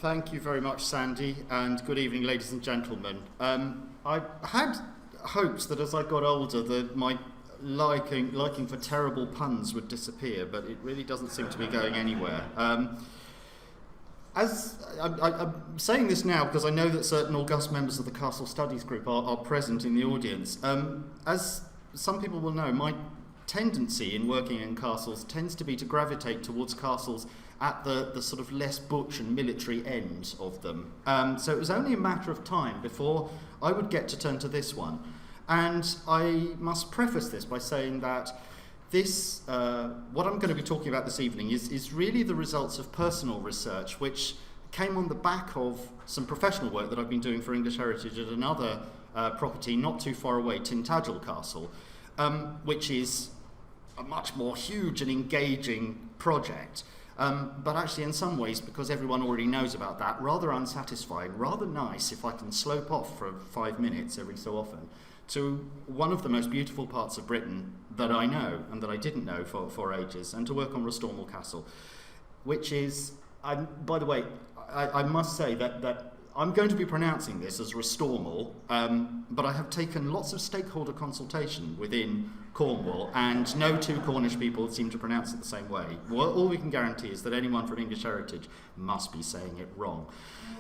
Thank you very much, Sandy, and good evening, ladies and gentlemen. I had hopes that as I got older that my liking for terrible puns would disappear, but it really doesn't seem to be going anywhere. I'm saying this now because I know that certain august members of the Castle Studies group are present in the audience. As some people will know, my tendency in working in castles tends to be to gravitate towards castles at the sort of less butch and military end of them. So it was only a matter of time before I would get to turn to this one. And I must preface this by saying that this, what I'm going to be talking about this evening is really the results of personal research, which came on the back of some professional work that I've been doing for English Heritage at another property not too far away, Tintagel Castle, which is a much more huge and engaging project. But actually in some ways, because everyone already knows about that, rather unsatisfying, rather nice if I can slope off for 5 minutes every so often to one of the most beautiful parts of Britain that I know and that I didn't know for ages, and to work on Restormel Castle, which is, by the way, I must say that I'm going to be pronouncing this as Restormel, but I have taken lots of stakeholder consultation within Cornwall, and no two Cornish people seem to pronounce it the same way. All we can guarantee is that anyone from English Heritage must be saying it wrong.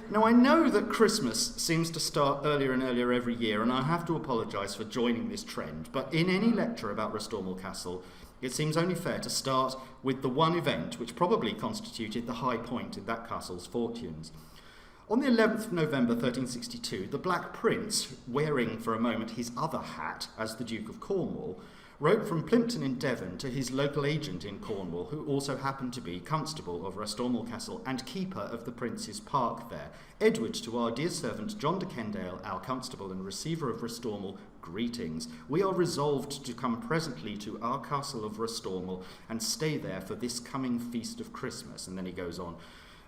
Now, I know that Christmas seems to start earlier and earlier every year, and I have to apologise for joining this trend, but in any lecture about Restormel Castle, it seems only fair to start with the one event which probably constituted the high point in that castle's fortunes. On the 11th of November 1362, the Black Prince, wearing for a moment his other hat as the Duke of Cornwall, wrote from Plympton in Devon to his local agent in Cornwall, who also happened to be Constable of Restormel Castle and Keeper of the Prince's Park there. Edward, to our dear servant John de Kendale, our Constable and Receiver of Restormel, greetings. We are resolved to come presently to our castle of Restormel and stay there for this coming feast of Christmas. And then he goes on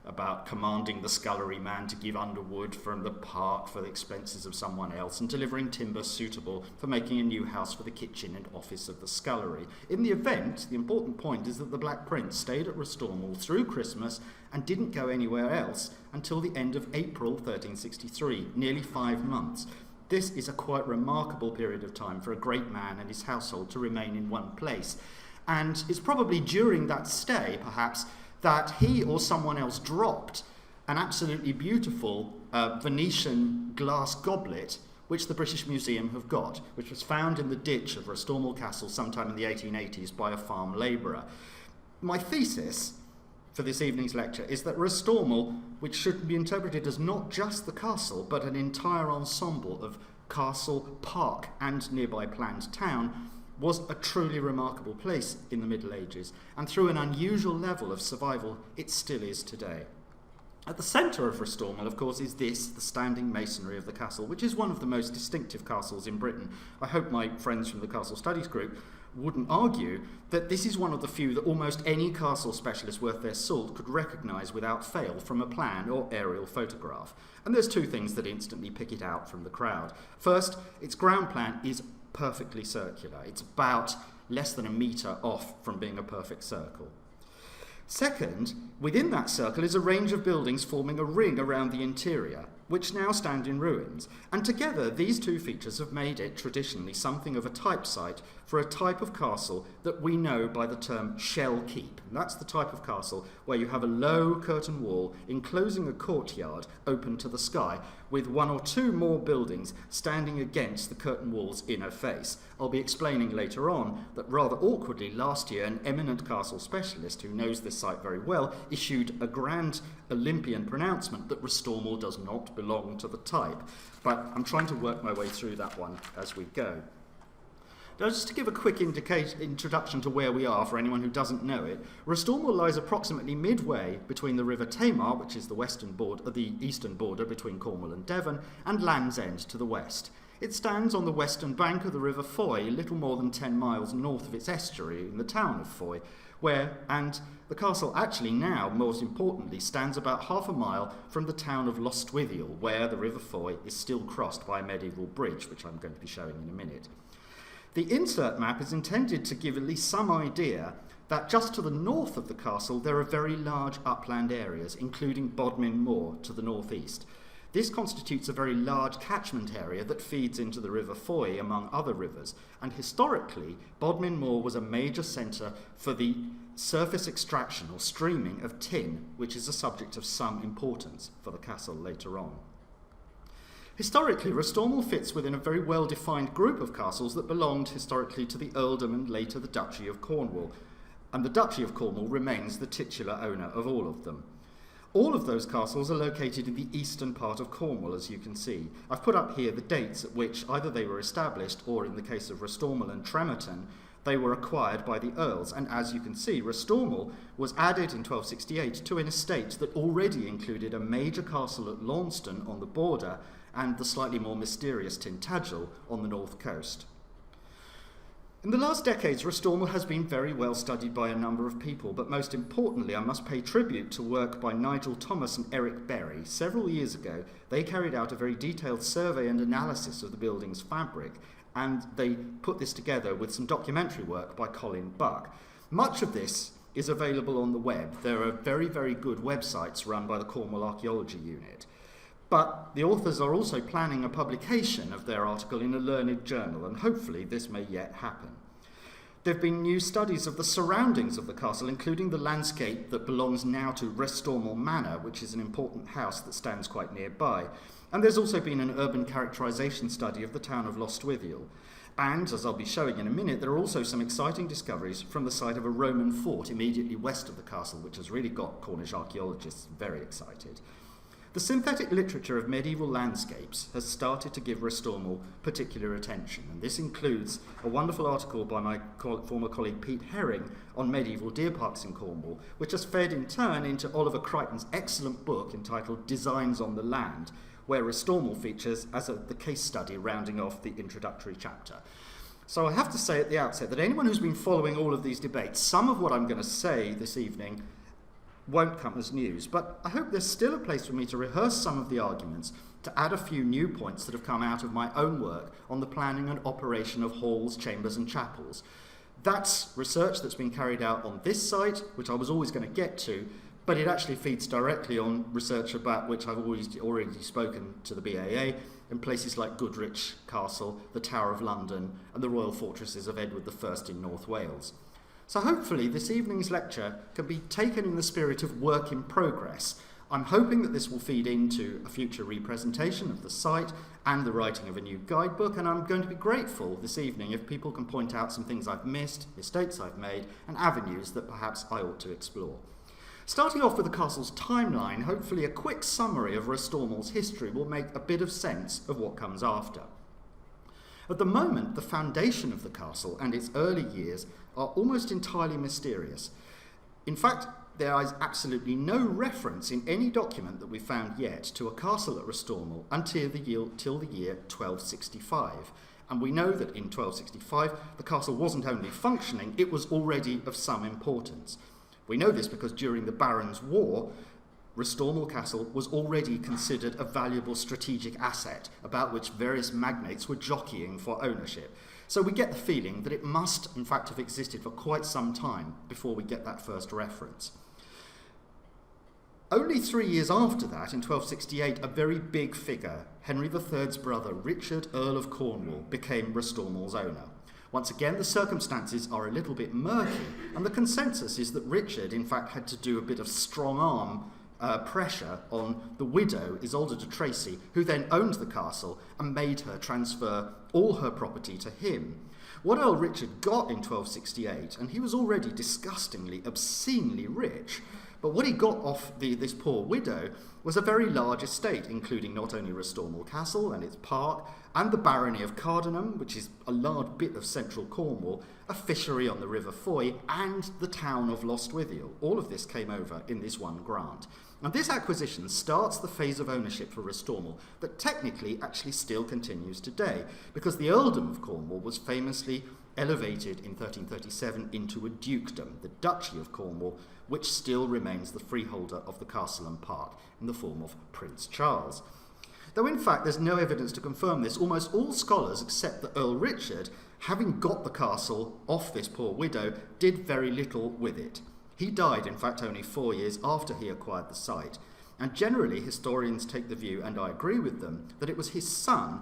about commanding the scullery man to give underwood from the park for the expenses of someone else, and delivering timber suitable for making a new house for the kitchen and office of the scullery. In the event, the important point is that the Black Prince stayed at Restormel through Christmas and didn't go anywhere else until the end of April 1363, nearly 5 months. This is a quite remarkable period of time for a great man and his household to remain in one place. And it's probably during that stay, perhaps, that he or someone else dropped an absolutely beautiful Venetian glass goblet, which the British Museum have got, which was found in the ditch of Restormel Castle sometime in the 1880s by a farm labourer. My thesis for this evening's lecture is that Restormel, which should be interpreted as not just the castle, but an entire ensemble of castle, park, and nearby planned town, was a truly remarkable place in the Middle Ages, and through an unusual level of survival, it still is today. At the centre of Restormel, of course, is the standing masonry of the castle, which is one of the most distinctive castles in Britain. I hope my friends from the Castle Studies group wouldn't argue that this is one of the few that almost any castle specialist worth their salt could recognise without fail from a plan or aerial photograph. And there's two things that instantly pick it out from the crowd. First, its ground plan is perfectly circular. It's about less than a metre off from being a perfect circle. Second, within that circle is a range of buildings forming a ring around the interior, which now stand in ruins, and together these two features have made it traditionally something of a type site for a type of castle that we know by the term shell keep. And that's the type of castle where you have a low curtain wall enclosing a courtyard open to the sky, with one or two more buildings standing against the curtain wall's inner face. I'll be explaining later on that rather awkwardly last year an eminent castle specialist who knows this site very well issued a grand Olympian pronouncement that Restormel does not belong to the type. But I'm trying to work my way through that one as we go. Now, just to give a quick introduction to where we are for anyone who doesn't know it, Restormel lies approximately midway between the River Tamar, which is the eastern border between Cornwall and Devon, and Land's End to the west. It stands on the western bank of the River Foy, little more than 10 miles north of its estuary in the town of Foy, and the castle actually now, most importantly, stands about half a mile from the town of LostwithEll, where the River Foy is still crossed by a medieval bridge, which I'm going to be showing in a minute. The insert map is intended to give at least some idea that just to the north of the castle there are very large upland areas, including Bodmin Moor to the northeast. This constitutes a very large catchment area that feeds into the River Foy, among other rivers, and historically, Bodmin Moor was a major centre for the surface extraction or streaming of tin, which is a subject of some importance for the castle later on. Historically, Restormel fits within a very well-defined group of castles that belonged historically to the earldom and later the Duchy of Cornwall, and the Duchy of Cornwall remains the titular owner of all of them. All of those castles are located in the eastern part of Cornwall, as you can see. I've put up here the dates at which either they were established, or in the case of Restormel and Tremerton, they were acquired by the earls. And as you can see, Restormel was added in 1268 to an estate that already included a major castle at Launceston on the border and the slightly more mysterious Tintagel on the north coast. In the last decades, Restormel has been very well studied by a number of people, but most importantly, I must pay tribute to work by Nigel Thomas and Eric Berry. Several years ago, they carried out a very detailed survey and analysis of the building's fabric, and they put this together with some documentary work by Colin Buck. Much of this is available on the web. There are very, very good websites run by the Cornwall Archaeology Unit. But the authors are also planning a publication of their article in a learned journal, and hopefully this may yet happen. There have been new studies of the surroundings of the castle, including the landscape that belongs now to Restormel Manor, which is an important house that stands quite nearby. And there's also been an urban characterisation study of the town of LostwithEll. And, as I'll be showing in a minute, there are also some exciting discoveries from the site of a Roman fort immediately west of the castle, which has really got Cornish archaeologists very excited. The synthetic literature of medieval landscapes has started to give Restormel particular attention, and this includes a wonderful article by my former colleague Pete Herring on medieval deer parks in Cornwall, which has fed in turn into Oliver Crichton's excellent book entitled Designs on the Land, where Restormel features as the case study rounding off the introductory chapter. So I have to say at the outset that anyone who's been following all of these debates, some of what I'm going to say this evening won't come as news, but I hope there's still a place for me to rehearse some of the arguments, to add a few new points that have come out of my own work on the planning and operation of halls, chambers and chapels. That's research that's been carried out on this site, which I was always going to get to, but it actually feeds directly on research about which I've already spoken to the BAA in places like Goodrich Castle, the Tower of London and the royal fortresses of Edward I in North Wales. So hopefully this evening's lecture can be taken in the spirit of work in progress. I'm hoping that this will feed into a future representation of the site and the writing of a new guidebook, and I'm going to be grateful this evening if people can point out some things I've missed, mistakes I've made, and avenues that perhaps I ought to explore. Starting off with the castle's timeline, hopefully a quick summary of Restormel's history will make a bit of sense of what comes after. At the moment, the foundation of the castle and its early years are almost entirely mysterious. In fact, there is absolutely no reference in any document that we've found yet to a castle at Restormel until the year 1265. And we know that in 1265 the castle wasn't only functioning, it was already of some importance. We know this because during the Barons' War, Restormel Castle was already considered a valuable strategic asset about which various magnates were jockeying for ownership. So we get the feeling that it must, in fact, have existed for quite some time before we get that first reference. Only 3 years after that, in 1268, a very big figure, Henry III's brother, Richard, Earl of Cornwall, became Restormel's owner. Once again, the circumstances are a little bit murky, and the consensus is that Richard, in fact, had to do a bit of strong-arm pressure on the widow, Isolde de Tracy, who then owned the castle and made her transfer all her property to him. What Earl Richard got in 1268, and he was already disgustingly, obscenely rich, but what he got off this poor widow was a very large estate, including not only Restormel Castle and its park, and the barony of Cardenham, which is a large bit of central Cornwall, a fishery on the River Foy, and the town of Lostwithiel. All of this came over in this one grant. And this acquisition starts the phase of ownership for Restormel that technically actually still continues today, because the earldom of Cornwall was famously elevated in 1337 into a dukedom, the Duchy of Cornwall, which still remains the freeholder of the castle and park in the form of Prince Charles. Though in fact there's no evidence to confirm this, almost all scholars accept that Earl Richard, having got the castle off this poor widow, did very little with it. He died, in fact, only 4 years after he acquired the site, and generally historians take the view, and I agree with them, that it was his son,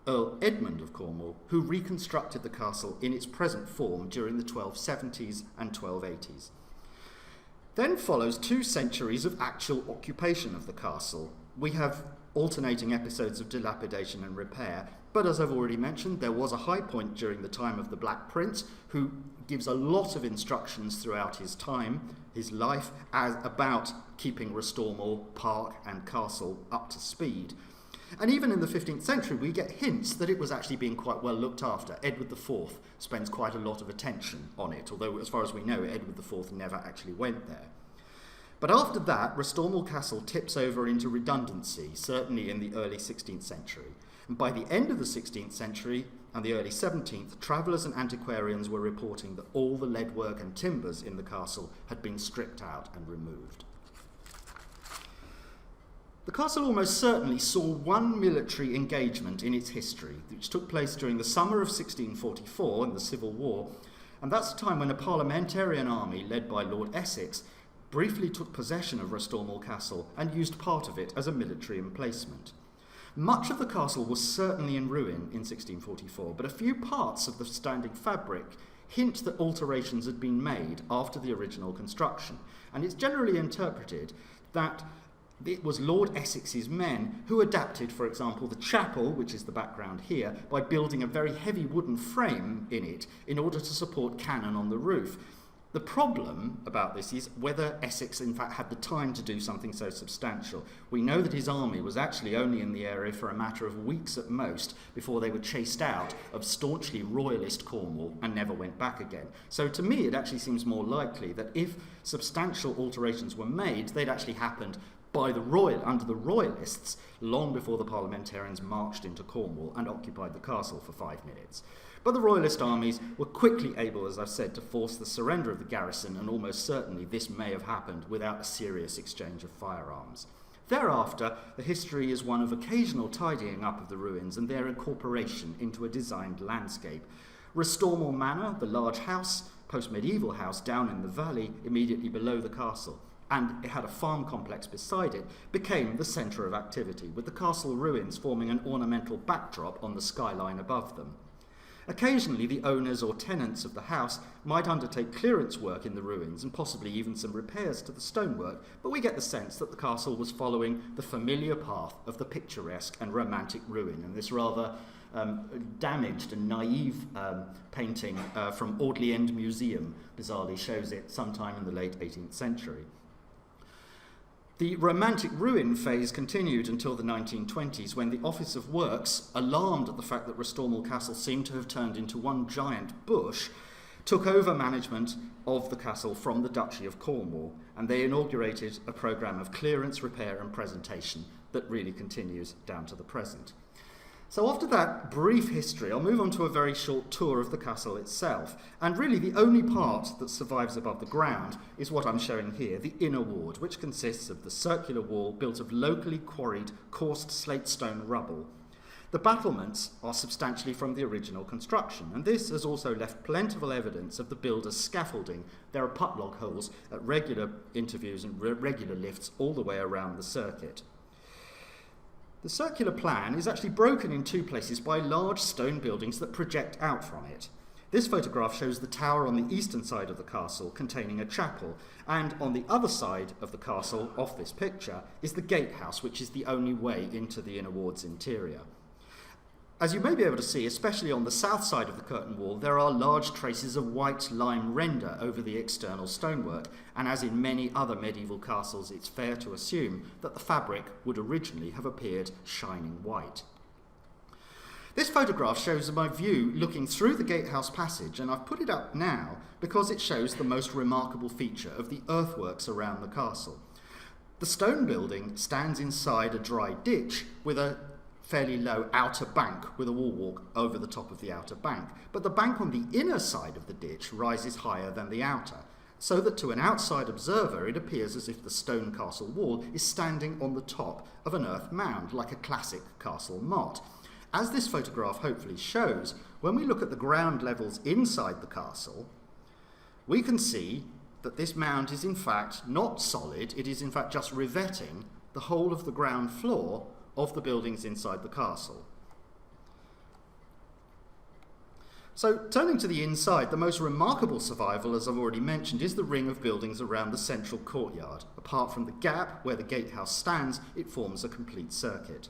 Earl Edmund of Cornwall, who reconstructed the castle in its present form during the 1270s and 1280s. Then follows 2 centuries of actual occupation of the castle. We have alternating episodes of dilapidation and repair, but as I've already mentioned, there was a high point during the time of the Black Prince, who gives a lot of instructions throughout his time, his life, about keeping Restormel, Park and Castle up to speed. And even in the 15th century, we get hints that it was actually being quite well looked after. Edward IV spends quite a lot of attention on it, although as far as we know, Edward IV never actually went there. But after that, Restormel Castle tips over into redundancy, certainly in the early 16th century. And by the end of the 16th century and the early 17th, travellers and antiquarians were reporting that all the leadwork and timbers in the castle had been stripped out and removed. The castle almost certainly saw one military engagement in its history, which took place during the summer of 1644 in the Civil War, and that's the time when a parliamentarian army led by Lord Essex briefly took possession of Restormel Castle and used part of it as a military emplacement. Much of the castle was certainly in ruin in 1644, but a few parts of the standing fabric hint that alterations had been made after the original construction, and it's generally interpreted that it was Lord Essex's men who adapted, for example, the chapel, which is the background here, by building a very heavy wooden frame in it in order to support cannon on the roof. The problem about this is whether Essex in fact had the time to do something so substantial. We know that his army was actually only in the area for a matter of weeks at most before they were chased out of staunchly royalist Cornwall and never went back again. So to me it actually seems more likely that if substantial alterations were made, they'd actually happened under the royalists long before the parliamentarians marched into Cornwall and occupied the castle for 5 minutes. But the royalist armies were quickly able, as I've said, to force the surrender of the garrison, and almost certainly this may have happened without a serious exchange of firearms. Thereafter, the history is one of occasional tidying up of the ruins and their incorporation into a designed landscape. Restormel Manor, the large house, post-medieval house down in the valley immediately below the castle, and it had a farm complex beside it, became the centre of activity, with the castle ruins forming an ornamental backdrop on the skyline above them. Occasionally, the owners or tenants of the house might undertake clearance work in the ruins and possibly even some repairs to the stonework, but we get the sense that the castle was following the familiar path of the picturesque and romantic ruin, and this rather damaged and naive painting from Audley End Museum bizarrely shows it sometime in the late 18th century. The romantic ruin phase continued until the 1920s, when the Office of Works, alarmed at the fact that Restormel Castle seemed to have turned into one giant bush, took over management of the castle from the Duchy of Cornwall, and they inaugurated a programme of clearance, repair and presentation that really continues down to the present. So after that brief history, I'll move on to a very short tour of the castle itself. And really the only part that survives above the ground is what I'm showing here, the inner ward, which consists of the circular wall built of locally quarried, coursed slate stone rubble. The battlements are substantially from the original construction, and this has also left plentiful evidence of the builder's scaffolding. There are putlog holes at regular interviews and regular lifts all the way around the circuit. The circular plan is actually broken in 2 places by large stone buildings that project out from it. This photograph shows the tower on the eastern side of the castle containing a chapel, and on the other side of the castle, off this picture, is the Gatehouse, which is the only way into the inner ward's interior. As you may be able to see, especially on the south side of the curtain wall, there are large traces of white lime render over the external stonework, and as in many other medieval castles, it's fair to assume that the fabric would originally have appeared shining white. This photograph shows my view looking through the Gatehouse passage, and I've put it up now because it shows the most remarkable feature of the earthworks around the castle. The stone building stands inside a dry ditch with a fairly low outer bank with a wall walk over the top of the outer bank, but the bank on the inner side of the ditch rises higher than the outer. so that to an outside observer it appears as if the stone castle wall is standing on the top of an earth mound, like a classic castle motte. As this photograph hopefully shows, when we look at the ground levels inside the castle, we can see that this mound is in fact not solid, it is in fact just revetting the whole of the ground floor of the buildings inside the castle. So, turning to the inside, the most remarkable survival, as I've already mentioned, is the ring of buildings around the central courtyard. Apart from the gap where the gatehouse stands, it forms a complete circuit.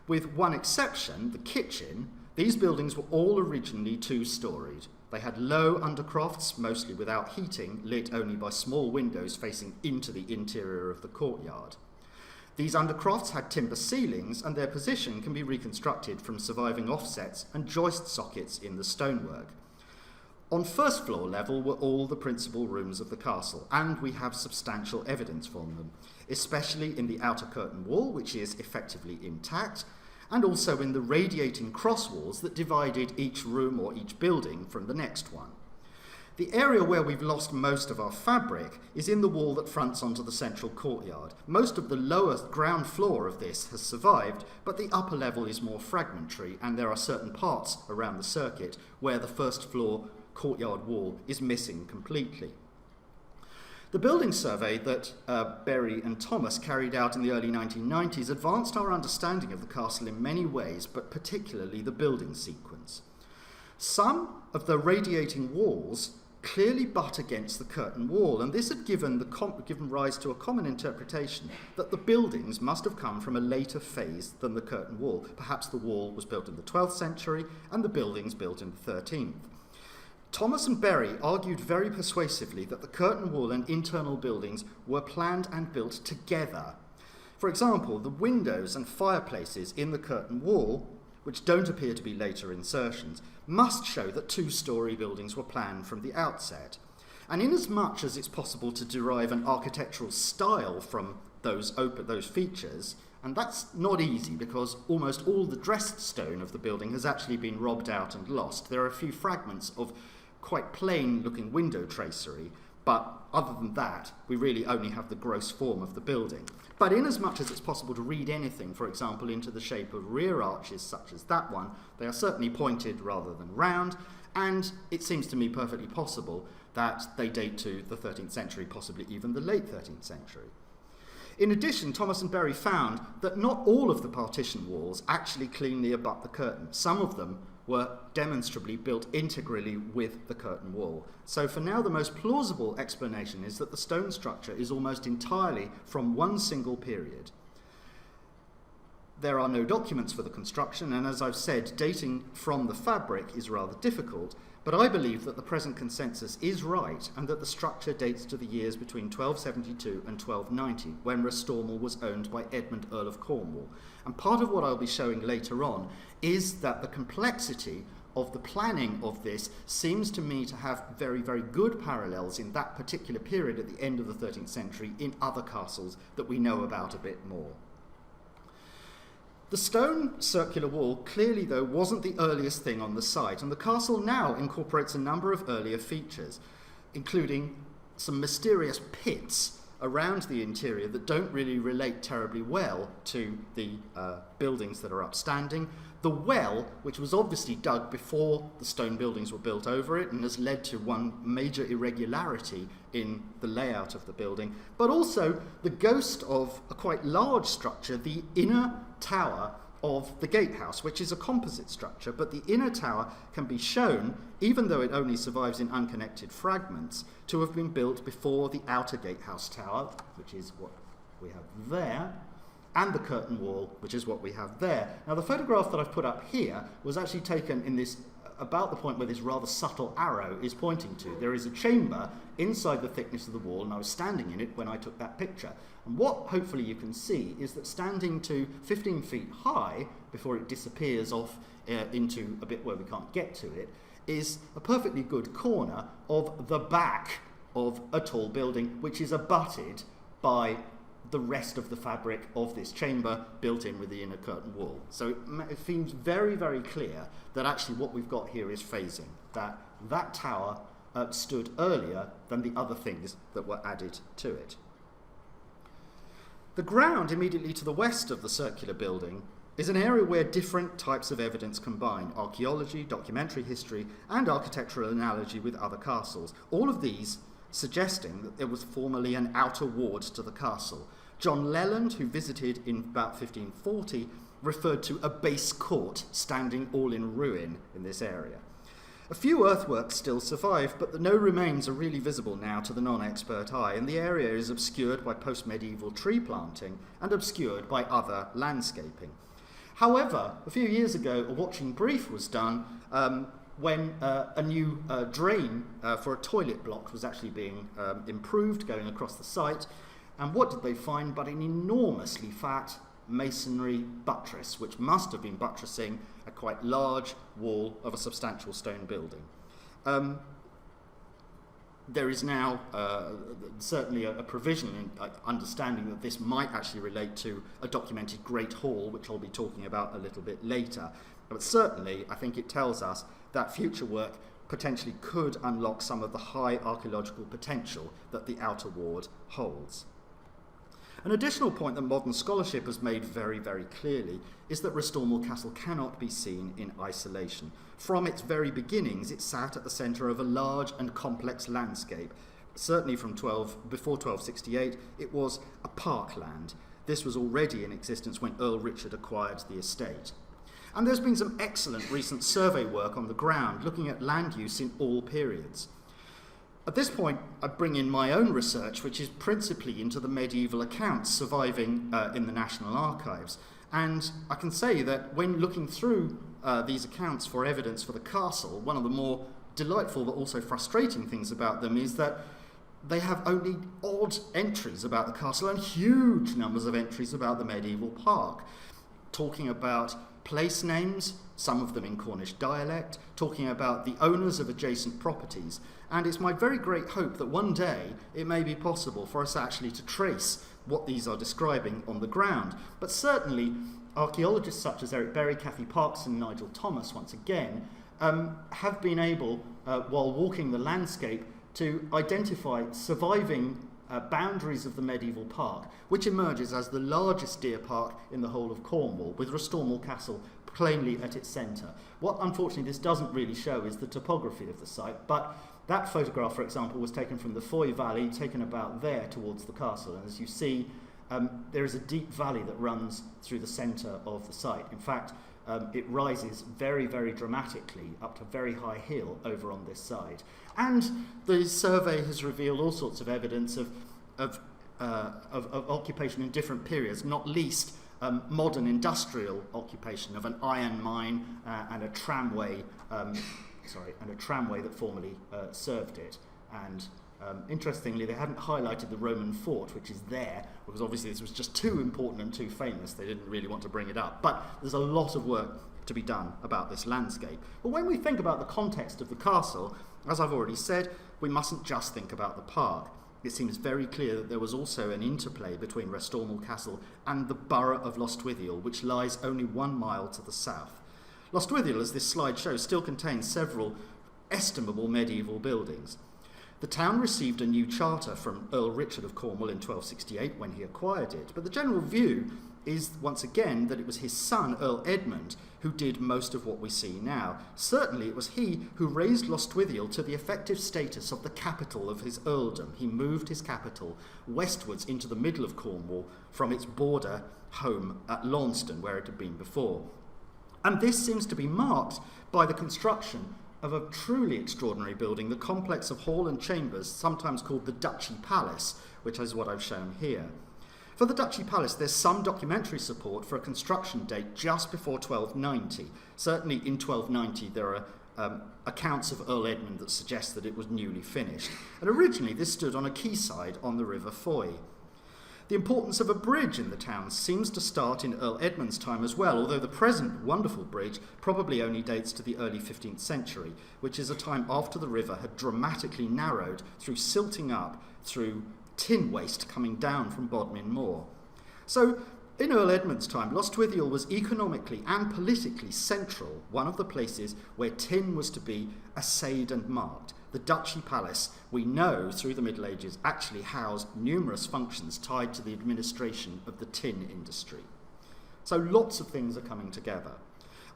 With one exception, the kitchen, these buildings were all originally two-storied. They had low undercrofts, mostly without heating, lit only by small windows facing into the interior of the courtyard. These undercrofts had timber ceilings, and their position can be reconstructed from surviving offsets and joist sockets in the stonework. On first floor level were all the principal rooms of the castle, and we have substantial evidence from them, especially in the outer curtain wall, which is effectively intact, and also in the radiating cross walls that divided each room or each building from the next one. The area where we've lost most of our fabric is in the wall that fronts onto the central courtyard. Most of the lower ground floor of this has survived, but the upper level is more fragmentary, and there are certain parts around the circuit where the first floor courtyard wall is missing completely. The building survey that Berry and Thomas carried out in the early 1990s advanced our understanding of the castle in many ways, but particularly the building sequence. Some of the radiating walls clearly butt against the curtain wall, and this had given rise to a common interpretation that the buildings must have come from a later phase than the curtain wall. Perhaps the wall was built in the 12th century and the buildings built in the 13th. Thomas and Berry argued very persuasively that the curtain wall and internal buildings were planned and built together. For example, the windows and fireplaces in the curtain wall, which don't appear to be later insertions, must show that two-storey buildings were planned from the outset. And inasmuch as it's possible to derive an architectural style from those features, and that's not easy because almost all the dressed stone of the building has actually been robbed out and lost. There are a few fragments of quite plain-looking window tracery, but other than that, we really only have the gross form of the building. But inasmuch as it's possible to read anything, for example, into the shape of rear arches such as that one, they are certainly pointed rather than round, and it seems to me perfectly possible that they date to the 13th century, possibly even the late 13th century. In addition, Thomas and Berry found that not all of the partition walls actually cleanly abut the curtain. Some of them were demonstrably built integrally with the curtain wall. So for now, the most plausible explanation is that the stone structure is almost entirely from one single period. There are no documents for the construction, and as I've said, dating from the fabric is rather difficult, but I believe that the present consensus is right and that the structure dates to the years between 1272 and 1290, when Restormel was owned by Edmund, Earl of Cornwall. And part of what I'll be showing later on is that the complexity of the planning of this seems to me to have very, very good parallels in that particular period at the end of the 13th century in other castles that we know about a bit more. The stone circular wall clearly, though, wasn't the earliest thing on the site, and the castle now incorporates a number of earlier features, including some mysterious pits around the interior that don't really relate terribly well to the buildings that are upstanding. The well, which was obviously dug before the stone buildings were built over it and has led to one major irregularity in the layout of the building, but also the ghost of a quite large structure, the inner tower of the Gatehouse, which is a composite structure, but the inner tower can be shown, even though it only survives in unconnected fragments, to have been built before the outer Gatehouse tower, which is what we have there, and the curtain wall, which is what we have there. Now, the photograph that I've put up here was actually taken in this, about the point where this rather subtle arrow is pointing to. There is a chamber inside the thickness of the wall, and I was standing in it when I took that picture. And what hopefully you can see is that standing to 15 feet high, before it disappears off into a bit where we can't get to it, is a perfectly good corner of the back of a tall building, which is abutted by the rest of the fabric of this chamber built in with the inner curtain wall. So it seems very, very clear that actually what we've got here is phasing, that tower stood earlier than the other things that were added to it. The ground immediately to the west of the circular building is an area where different types of evidence combine: archaeology, documentary history, and architectural analogy with other castles. All of these suggesting that there was formerly an outer ward to the castle. John Leland, who visited in about 1540, referred to a base court standing all in ruin in this area. A few earthworks still survive, but no remains are really visible now to the non-expert eye, and the area is obscured by post-medieval tree planting and obscured by other landscaping. However, a few years ago, a watching brief was done when a new drain for a toilet block was actually being improved, going across the site. And what did they find but an enormously fat masonry buttress, which must have been buttressing a quite large wall of a substantial stone building. There is now certainly a provision in understanding that this might actually relate to a documented Great Hall, which I'll be talking about a little bit later. But certainly, I think it tells us that future work potentially could unlock some of the high archaeological potential that the outer ward holds. An additional point that modern scholarship has made very, very clearly is that Restormel Castle cannot be seen in isolation. From its very beginnings, it sat at the centre of a large and complex landscape. Certainly from before 1268, it was a parkland. This was already in existence when Earl Richard acquired the estate. And there's been some excellent recent survey work on the ground looking at land use in all periods. At this point, I bring in my own research, which is principally into the medieval accounts surviving in the National Archives. And I can say that when looking through these accounts for evidence for the castle, one of the more delightful but also frustrating things about them is that they have only odd entries about the castle and huge numbers of entries about the medieval park, talking about place names, some of them in Cornish dialect, talking about the owners of adjacent properties. And it's my very great hope that one day it may be possible for us actually to trace what these are describing on the ground. But certainly, archaeologists such as Eric Berry, Kathy Parkes and Nigel Thomas, once again, have been able, while walking the landscape, to identify surviving boundaries of the medieval park, which emerges as the largest deer park in the whole of Cornwall, with Restormel Castle plainly at its centre. What unfortunately this doesn't really show is the topography of the site, but that photograph, for example, was taken from the Foy Valley, taken about there towards the castle, and as you see, there is a deep valley that runs through the centre of the site. In fact, it rises very, very dramatically up to a very high hill over on this side. And the survey has revealed all sorts of evidence of occupation in different periods, not least modern industrial occupation of an iron mine and a tramway, that formerly served it. And interestingly, they hadn't highlighted the Roman fort, which is there, because obviously this was just too important and too famous. They didn't really want to bring it up. But there's a lot of work to be done about this landscape. But when we think about the context of the castle, as I've already said, we mustn't just think about the park. It seems very clear that there was also an interplay between Restormel Castle and the borough of Lostwithiel, which lies only 1 mile to the south. Lostwithiel, as this slide shows, still contains several estimable medieval buildings. The town received a new charter from Earl Richard of Cornwall in 1268 when he acquired it, but the general view is once again that it was his son, Earl Edmund, who did most of what we see now. Certainly it was he who raised Lostwithiel to the effective status of the capital of his earldom. He moved his capital westwards into the middle of Cornwall from its border home at Launceston, where it had been before. And this seems to be marked by the construction of a truly extraordinary building, the complex of hall and chambers, sometimes called the Duchy Palace, which is what I've shown here. For the Duchy Palace, there's some documentary support for a construction date just before 1290. Certainly in 1290 there are accounts of Earl Edmund that suggest that it was newly finished. And originally this stood on a quayside on the River Foy. The importance of a bridge in the town seems to start in Earl Edmund's time as well, although the present wonderful bridge probably only dates to the early 15th century, which is a time after the river had dramatically narrowed through silting up through tin waste coming down from Bodmin Moor. So In Earl Edmund's time, Lostwithiel was economically and politically central, one of the places where tin was to be assayed and marked. The Duchy Palace, we know through the Middle Ages, actually housed numerous functions tied to the administration of the tin industry. So lots of things are coming together.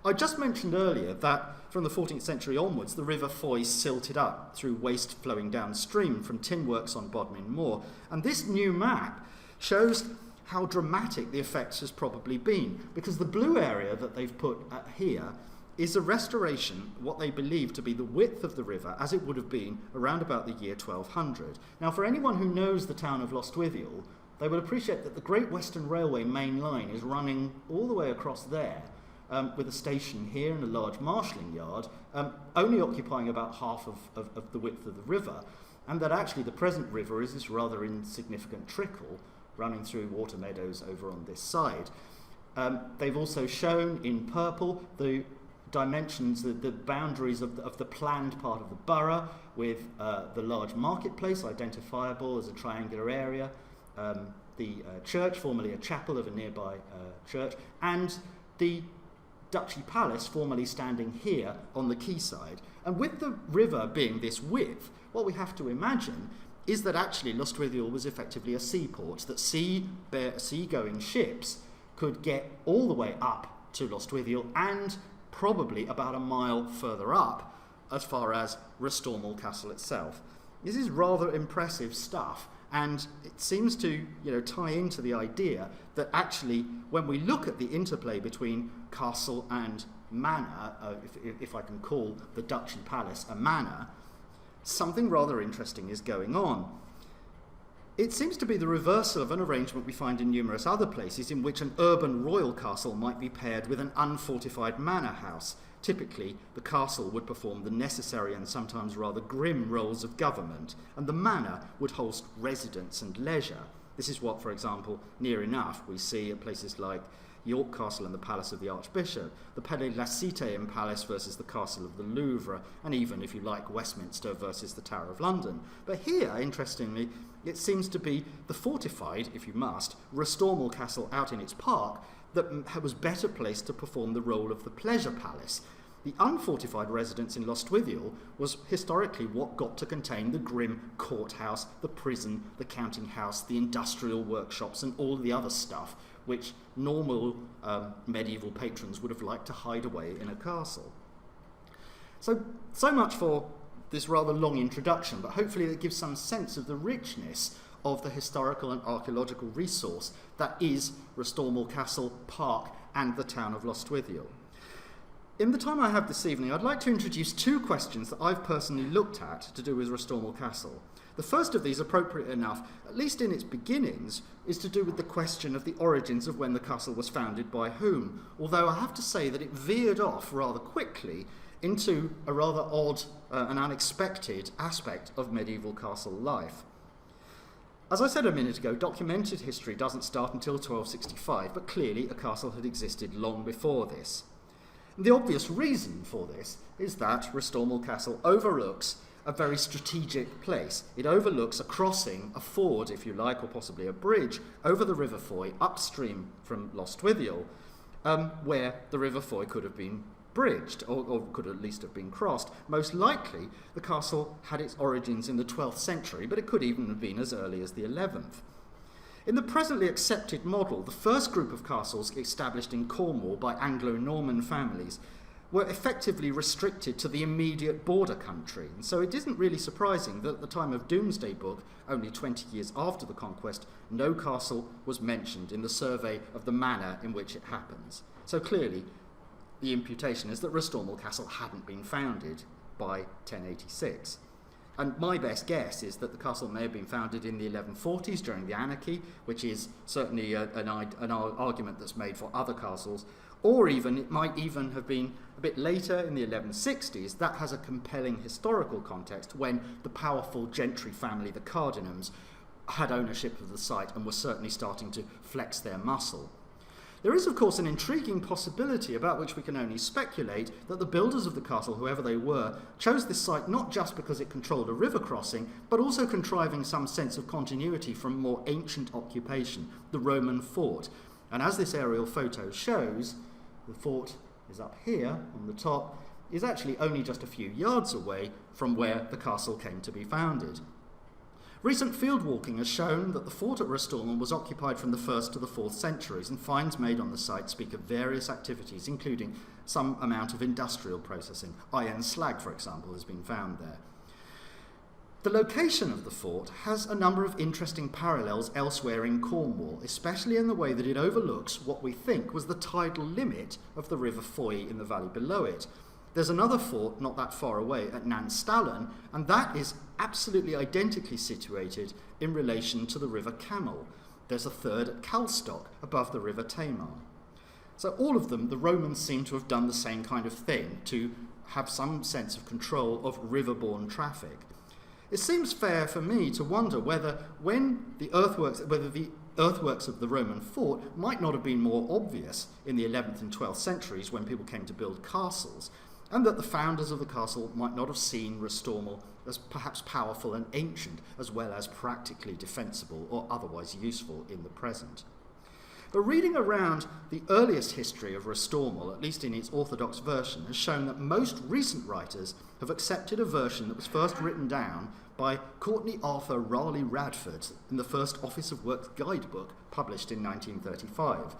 I just mentioned earlier that from the 14th century onwards, the River Foy silted up through waste flowing downstream from tin works on Bodmin Moor. And this new map shows how dramatic the effects has probably been, because the blue area that they've put here is a restoration, what they believe to be the width of the river as it would have been around about the year 1200. Now, for anyone who knows the town of Lostwithiel, they will appreciate that the Great Western Railway main line is running all the way across there, with a station here and a large marshalling yard, only occupying about half of the width of the river, and that actually the present river is this rather insignificant trickle running through water meadows over on this side. They've also shown in purple the dimensions, the boundaries of the planned part of the borough, with the large marketplace identifiable as a triangular area, the church, formerly a chapel of a nearby church, and the Duchy Palace, formerly standing here on the quayside. And with the river being this width, what we have to imagine is that actually Lostwithiel was effectively a seaport, that sea-going ships could get all the way up to Lostwithiel and probably about a mile further up as far as Restormel Castle itself. This is rather impressive stuff, and it seems to tie into the idea that actually when we look at the interplay between castle and manor, if I can call the Duchy Palace a manor, something rather interesting is going on. It seems to be the reversal of an arrangement we find in numerous other places in which an urban royal castle might be paired with an unfortified manor house. Typically, the castle would perform the necessary and sometimes rather grim roles of government, and the manor would host residence and leisure. This is what, for example, near enough we see at places like York Castle and the Palace of the Archbishop, the Palais de la Cité in Palace versus the Castle of the Louvre, and even, if you like, Westminster versus the Tower of London. But here, interestingly, it seems to be the fortified, if you must, Restormel Castle out in its park that was better placed to perform the role of the pleasure palace. The unfortified residence in Lostwithiel was historically what got to contain the grim courthouse, the prison, the counting house, the industrial workshops, and all the other stuff which normal medieval patrons would have liked to hide away in a castle. So much for this rather long introduction, but hopefully it gives some sense of the richness of the historical and archaeological resource that is Restormel Castle, Park, and the town of Lostwithiel. In the time I have this evening, I'd like to introduce two questions that I've personally looked at to do with Restormel Castle. The first of these, appropriate enough, at least in its beginnings, is to do with the question of the origins of when the castle was founded by whom, although I have to say that it veered off rather quickly into a rather odd and unexpected aspect of medieval castle life. As I said a minute ago, documented history doesn't start until 1265, but clearly a castle had existed long before this. And the obvious reason for this is that Restormel Castle overlooks a very strategic place. It overlooks a crossing, a ford, if you like, or possibly a bridge, over the River Foy upstream from Lostwithiel, where the River Foy could have been bridged, or could at least have been crossed. Most likely, the castle had its origins in the 12th century, but it could even have been as early as the 11th. In the presently accepted model, the first group of castles established in Cornwall by Anglo-Norman families were effectively restricted to the immediate border country. And so it isn't really surprising that at the time of Domesday Book, only 20 years after the conquest, no castle was mentioned in the survey of the manor in which it happens. So clearly, the imputation is that Restormel Castle hadn't been founded by 1086. And my best guess is that the castle may have been founded in the 1140s during the anarchy, which is certainly an argument that's made for other castles, or even it might even have been a bit later in the 1160s. That has a compelling historical context when the powerful gentry family, the Cardinals, had ownership of the site and were certainly starting to flex their muscle. There is, of course, an intriguing possibility about which we can only speculate that the builders of the castle, whoever they were, chose this site not just because it controlled a river crossing, but also contriving some sense of continuity from more ancient occupation, the Roman fort. And as this aerial photo shows, the fort is up here on the top, is actually only just a few yards away from where the castle came to be founded. Recent field walking has shown that the fort at Restormel was occupied from the 1st to the 4th centuries, and finds made on the site speak of various activities, including some amount of industrial processing. Iron slag, for example, has been found there. The location of the fort has a number of interesting parallels elsewhere in Cornwall, especially in the way that it overlooks what we think was the tidal limit of the River Foy in the valley below it. There's another fort not that far away at Nanstallen, and that is absolutely identically situated in relation to the River Camel. There's a third at Calstock, above the River Tamar. So all of them, the Romans seem to have done the same kind of thing, to have some sense of control of riverborne traffic. It seems fair for me to wonder whether the earthworks of the Roman fort might not have been more obvious in the 11th and 12th centuries when people came to build castles, and that the founders of the castle might not have seen Restormel as perhaps powerful and ancient, as well as practically defensible or otherwise useful in the present. But reading around the earliest history of Restormel, at least in its orthodox version, has shown that most recent writers have accepted a version that was first written down by Courtney Arthur Raleigh Radford in the first Office of Works guidebook published in 1935.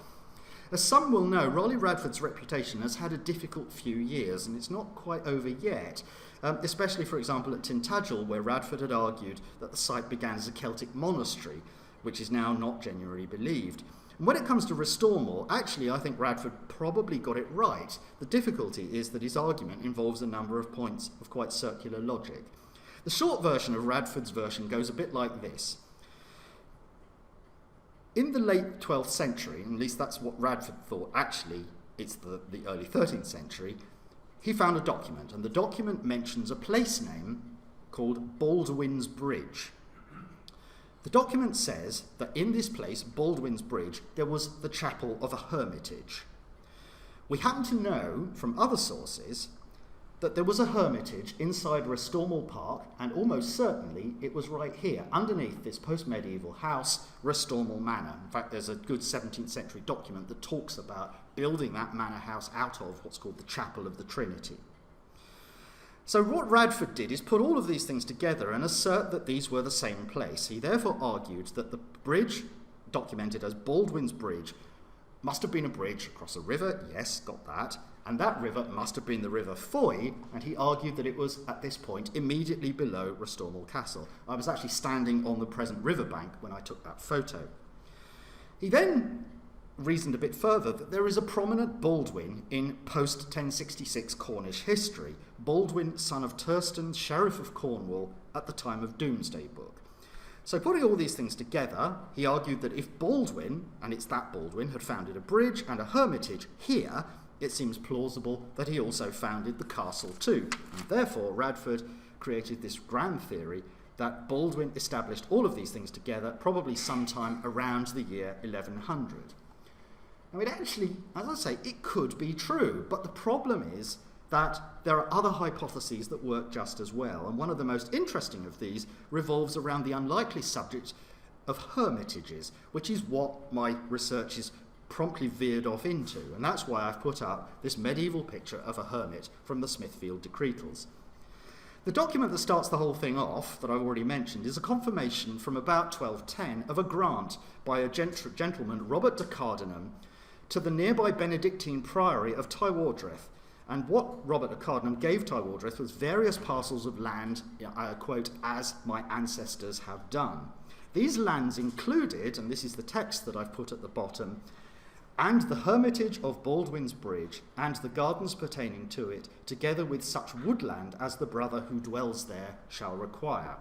As some will know, Raleigh Radford's reputation has had a difficult few years, and it's not quite over yet, especially, for example, at Tintagel, where Radford had argued that the site began as a Celtic monastery, which is now not generally believed. And when it comes to Restormel, actually, I think Radford probably got it right. The difficulty is that his argument involves a number of points of quite circular logic. The short version of Radford's version goes a bit like this. In the late 12th century, and at least that's what Radford thought, actually it's the early 13th century, he found a document, and the document mentions a place name called Baldwin's Bridge. The document says that in this place, Baldwin's Bridge, there was the chapel of a hermitage. We happen to know from other sources that there was a hermitage inside Restormel Park, and almost certainly it was right here, underneath this post-medieval house, Restormel Manor. In fact, there's a good 17th century document that talks about building that manor house out of what's called the Chapel of the Trinity. So what Radford did is put all of these things together and assert that these were the same place. He therefore argued that the bridge, documented as Baldwin's Bridge, must have been a bridge across a river, yes, got that, and that river must have been the River Foy, and he argued that it was, at this point, immediately below Restormel Castle. I was actually standing on the present riverbank when I took that photo. He then reasoned a bit further that there is a prominent Baldwin in post-1066 Cornish history, Baldwin, son of Thurston, Sheriff of Cornwall, at the time of Domesday Book. So putting all these things together, he argued that if Baldwin, and it's that Baldwin, had founded a bridge and a hermitage here, it seems plausible that he also founded the castle too. And therefore, Radford created this grand theory that Baldwin established all of these things together, probably sometime around the year 1100. Now, it actually, as I say, it could be true, but the problem is that there are other hypotheses that work just as well, and one of the most interesting of these revolves around the unlikely subject of hermitages, which is what my research is promptly veered off into, and that's why I've put up this medieval picture of a hermit from the Smithfield Decretals. The document that starts the whole thing off, that I've already mentioned, is a confirmation from about 1210 of a grant by a gentleman, Robert de Cardenham, to the nearby Benedictine priory of Tywardreath. And what Robert de Cardenham gave Tywardreath was various parcels of land, I quote, as my ancestors have done. These lands included, and this is the text that I've put at the bottom, and the hermitage of Baldwin's Bridge, and the gardens pertaining to it, together with such woodland as the brother who dwells there shall require.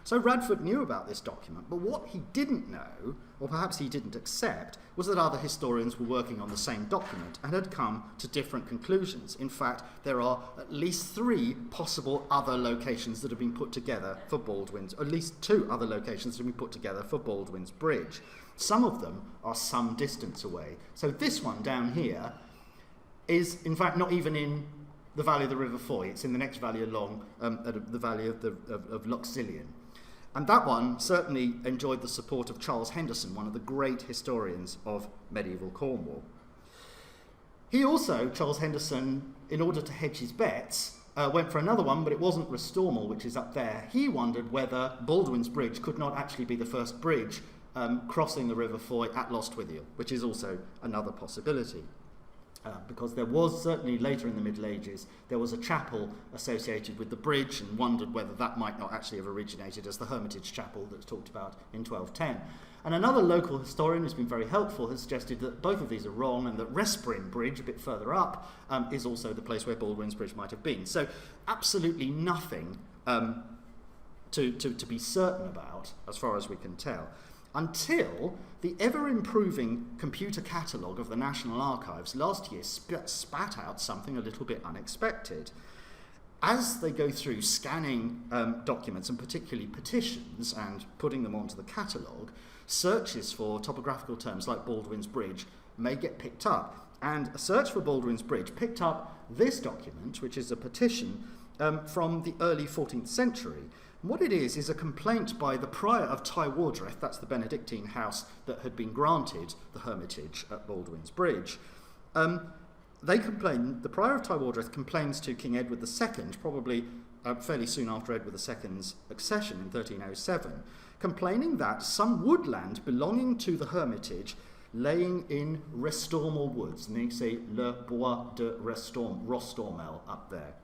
So Radford knew about this document, but what he didn't know, or perhaps he didn't accept, was that other historians were working on the same document and had come to different conclusions. In fact, there are at least 3 possible other locations that have been put together for Baldwin's, at least 2 other locations that have been put together for Baldwin's Bridge. Some of them are some distance away. So this one down here is, in fact, not even in the valley of the River Foy. It's in the next valley along, the valley of Lochzillion. And that one certainly enjoyed the support of Charles Henderson, one of the great historians of medieval Cornwall. He also, Charles Henderson, in order to hedge his bets, went for another one, but it wasn't Restormel, which is up there. He wondered whether Baldwin's Bridge could not actually be the first bridge crossing the River Foy at Lostwithiel, which is also another possibility. Because there was, certainly later in the Middle Ages, there was a chapel associated with the bridge, and wondered whether that might not actually have originated as the Hermitage Chapel that's talked about in 1210. And another local historian who's been very helpful has suggested that both of these are wrong, and that Restormel Bridge, a bit further up, is also the place where Baldwin's Bridge might have been. So absolutely nothing to be certain about, as far as we can tell, until the ever-improving computer catalogue of the National Archives last year spat out something a little bit unexpected. As they go through scanning documents, and particularly petitions, and putting them onto the catalogue, searches for topographical terms like Baldwin's Bridge may get picked up. And a search for Baldwin's Bridge picked up this document, which is a petition from the early 14th century. And what it is a complaint by the Prior of Tywardreath, that's the Benedictine house that had been granted the Hermitage at Baldwin's Bridge. The Prior of Tywardreath complains to King Edward II, probably fairly soon after Edward II's accession in 1307, complaining that some woodland belonging to the Hermitage laying in Restormel woods, and they say Le Bois de Restormel up there.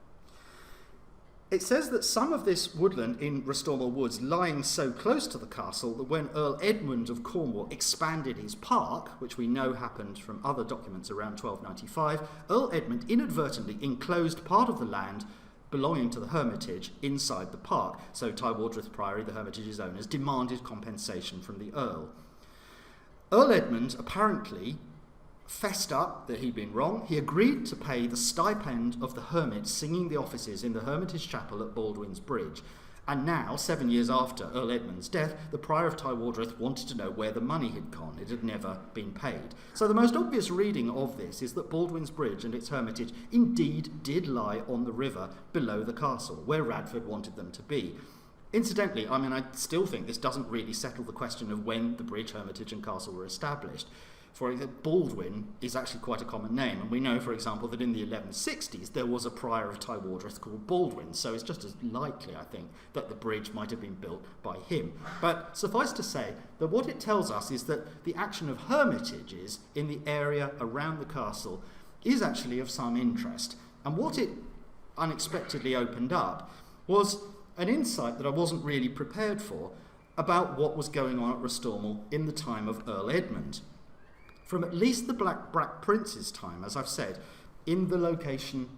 It says that some of this woodland in Restormel woods lying so close to the castle that when Earl Edmund of Cornwall expanded his park, which we know happened from other documents around 1295, Earl Edmund inadvertently enclosed part of the land belonging to the Hermitage inside the park. So Tywardreath Priory, the Hermitage's owners, demanded compensation from the Earl. Earl Edmund apparently fessed up that he'd been wrong. He agreed to pay the stipend of the hermit singing the offices in the Hermitage Chapel at Baldwin's Bridge. And now, 7 years after Earl Edmund's death, the Prior of Tywardreath wanted to know where the money had gone. It had never been paid. So the most obvious reading of this is that Baldwin's Bridge and its hermitage indeed did lie on the river below the castle, where Radford wanted them to be. Incidentally, I still think this doesn't really settle the question of when the bridge, hermitage and castle were established. For example, Baldwin is actually quite a common name, and we know, for example, that in the 1160s there was a Prior of Tywardreath called Baldwin, so it's just as likely, I think, that the bridge might have been built by him. But suffice to say that what it tells us is that the action of hermitages in the area around the castle is actually of some interest. And what it unexpectedly opened up was an insight that I wasn't really prepared for about what was going on at Restormel in the time of Earl Edmund. From at least the Black Prince's time, as I've said, in the location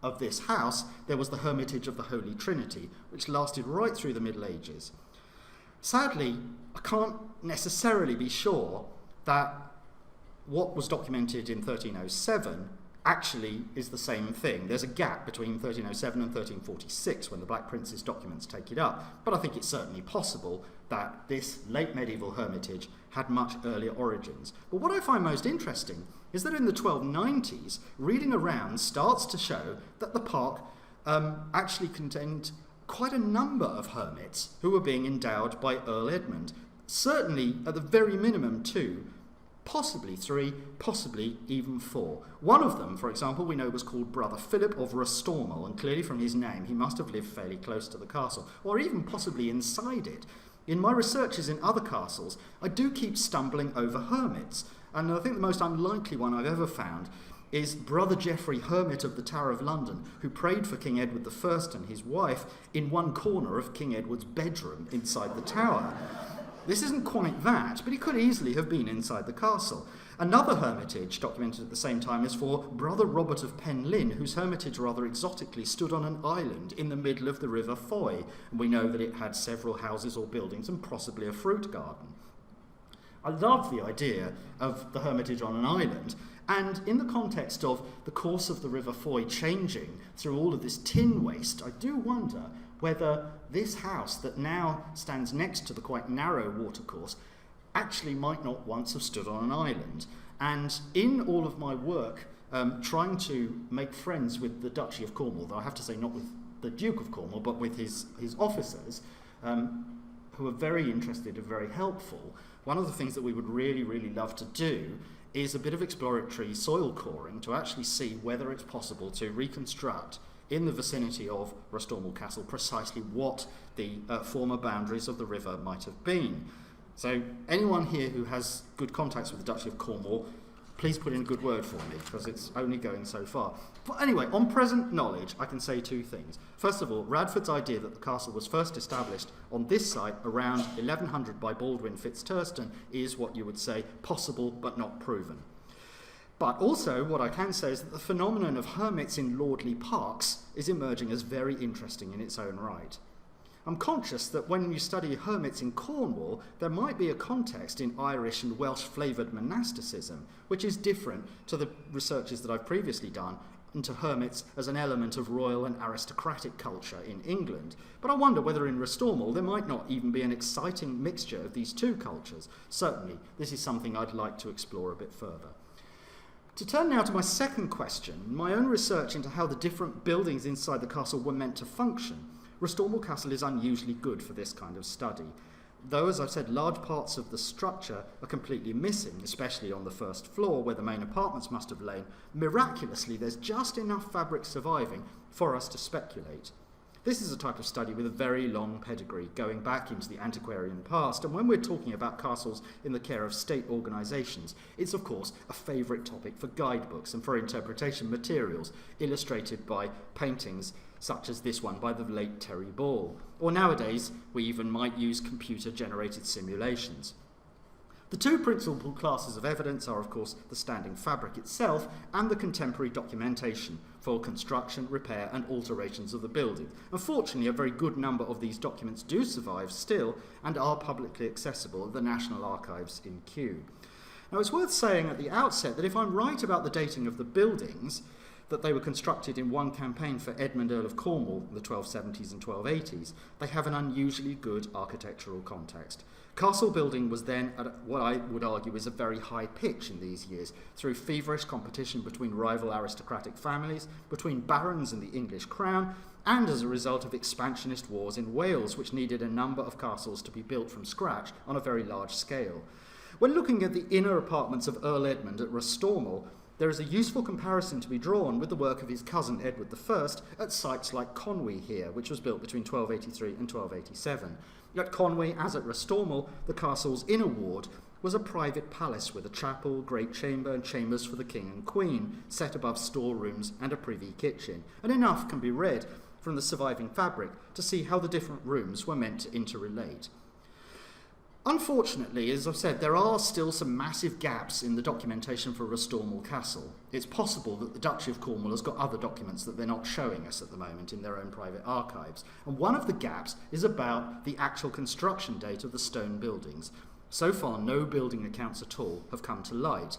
of this house, there was the Hermitage of the Holy Trinity, which lasted right through the Middle Ages. Sadly, I can't necessarily be sure that what was documented in 1307 actually is the same thing. There's a gap between 1307 and 1346 when the Black Prince's documents take it up, but I think it's certainly possible that this late medieval hermitage had much earlier origins. But what I find most interesting is that in the 1290s, reading around starts to show that the park actually contained quite a number of hermits who were being endowed by Earl Edmund. Certainly, at the very minimum, 2, possibly 3, possibly even 4. One of them, for example, we know was called Brother Philip of Restormel, and clearly from his name he must have lived fairly close to the castle, or even possibly inside it. In my researches in other castles, I do keep stumbling over hermits, and I think the most unlikely one I've ever found is Brother Geoffrey, Hermit of the Tower of London, who prayed for King Edward I and his wife in one corner of King Edward's bedroom inside the tower. This isn't quite that, but he could easily have been inside the castle. Another hermitage documented at the same time is for Brother Robert of Penlyn, whose hermitage rather exotically stood on an island in the middle of the River Foy, and we know that it had several houses or buildings and possibly a fruit garden. I love the idea of the hermitage on an island, and in the context of the course of the River Foy changing through all of this tin waste, I do wonder whether this house that now stands next to the quite narrow watercourse actually might not once have stood on an island. And in all of my work, trying to make friends with the Duchy of Cornwall, though I have to say not with the Duke of Cornwall, but with his officers, who are very interested and very helpful, one of the things that we would really, really love to do is a bit of exploratory soil coring to actually see whether it's possible to reconstruct in the vicinity of Restormel Castle precisely what the former boundaries of the river might have been. So anyone here who has good contacts with the Duchy of Cornwall, please put in a good word for me, because it's only going so far. But anyway, on present knowledge, I can say two things. First of all, Radford's idea that the castle was first established on this site around 1100 by Baldwin Fitzturstone is what you would say possible but not proven. But also, what I can say is that the phenomenon of hermits in lordly parks is emerging as very interesting in its own right. I'm conscious that when you study hermits in Cornwall, there might be a context in Irish and Welsh-flavoured monasticism, which is different to the researches that I've previously done into hermits as an element of royal and aristocratic culture in England. But I wonder whether in Restormel there might not even be an exciting mixture of these two cultures. Certainly, this is something I'd like to explore a bit further. To turn now to my second question, my own research into how the different buildings inside the castle were meant to function, Restormel Castle is unusually good for this kind of study. Though, as I've said, large parts of the structure are completely missing, especially on the first floor where the main apartments must have lain, miraculously there's just enough fabric surviving for us to speculate. This is a type of study with a very long pedigree, going back into the antiquarian past, and when we're talking about castles in the care of state organisations, it's of course a favourite topic for guidebooks and for interpretation materials, illustrated by paintings such as this one by the late Terry Ball. Or nowadays, we even might use computer-generated simulations. The two principal classes of evidence are, of course, the standing fabric itself and the contemporary documentation for construction, repair and alterations of the building. Unfortunately, a very good number of these documents do survive still and are publicly accessible at the National Archives in Kew. Now, it's worth saying at the outset that if I'm right about the dating of the buildings, that they were constructed in one campaign for Edmund Earl of Cornwall in the 1270s and 1280s, they have an unusually good architectural context. Castle building was then at what I would argue is a very high pitch in these years, through feverish competition between rival aristocratic families, between barons and the English crown, and as a result of expansionist wars in Wales, which needed a number of castles to be built from scratch on a very large scale. When looking at the inner apartments of Earl Edmund at Restormel, there is a useful comparison to be drawn with the work of his cousin Edward I at sites like Conwy here, which was built between 1283 and 1287. At Conwy, as at Restormel, the castle's inner ward was a private palace with a chapel, great chamber and chambers for the king and queen, set above storerooms and a privy kitchen. And enough can be read from the surviving fabric to see how the different rooms were meant to interrelate. Unfortunately, as I've said, there are still some massive gaps in the documentation for Restormel Castle. It's possible that the Duchy of Cornwall has got other documents that they're not showing us at the moment in their own private archives. And one of the gaps is about the actual construction date of the stone buildings. So far, no building accounts at all have come to light.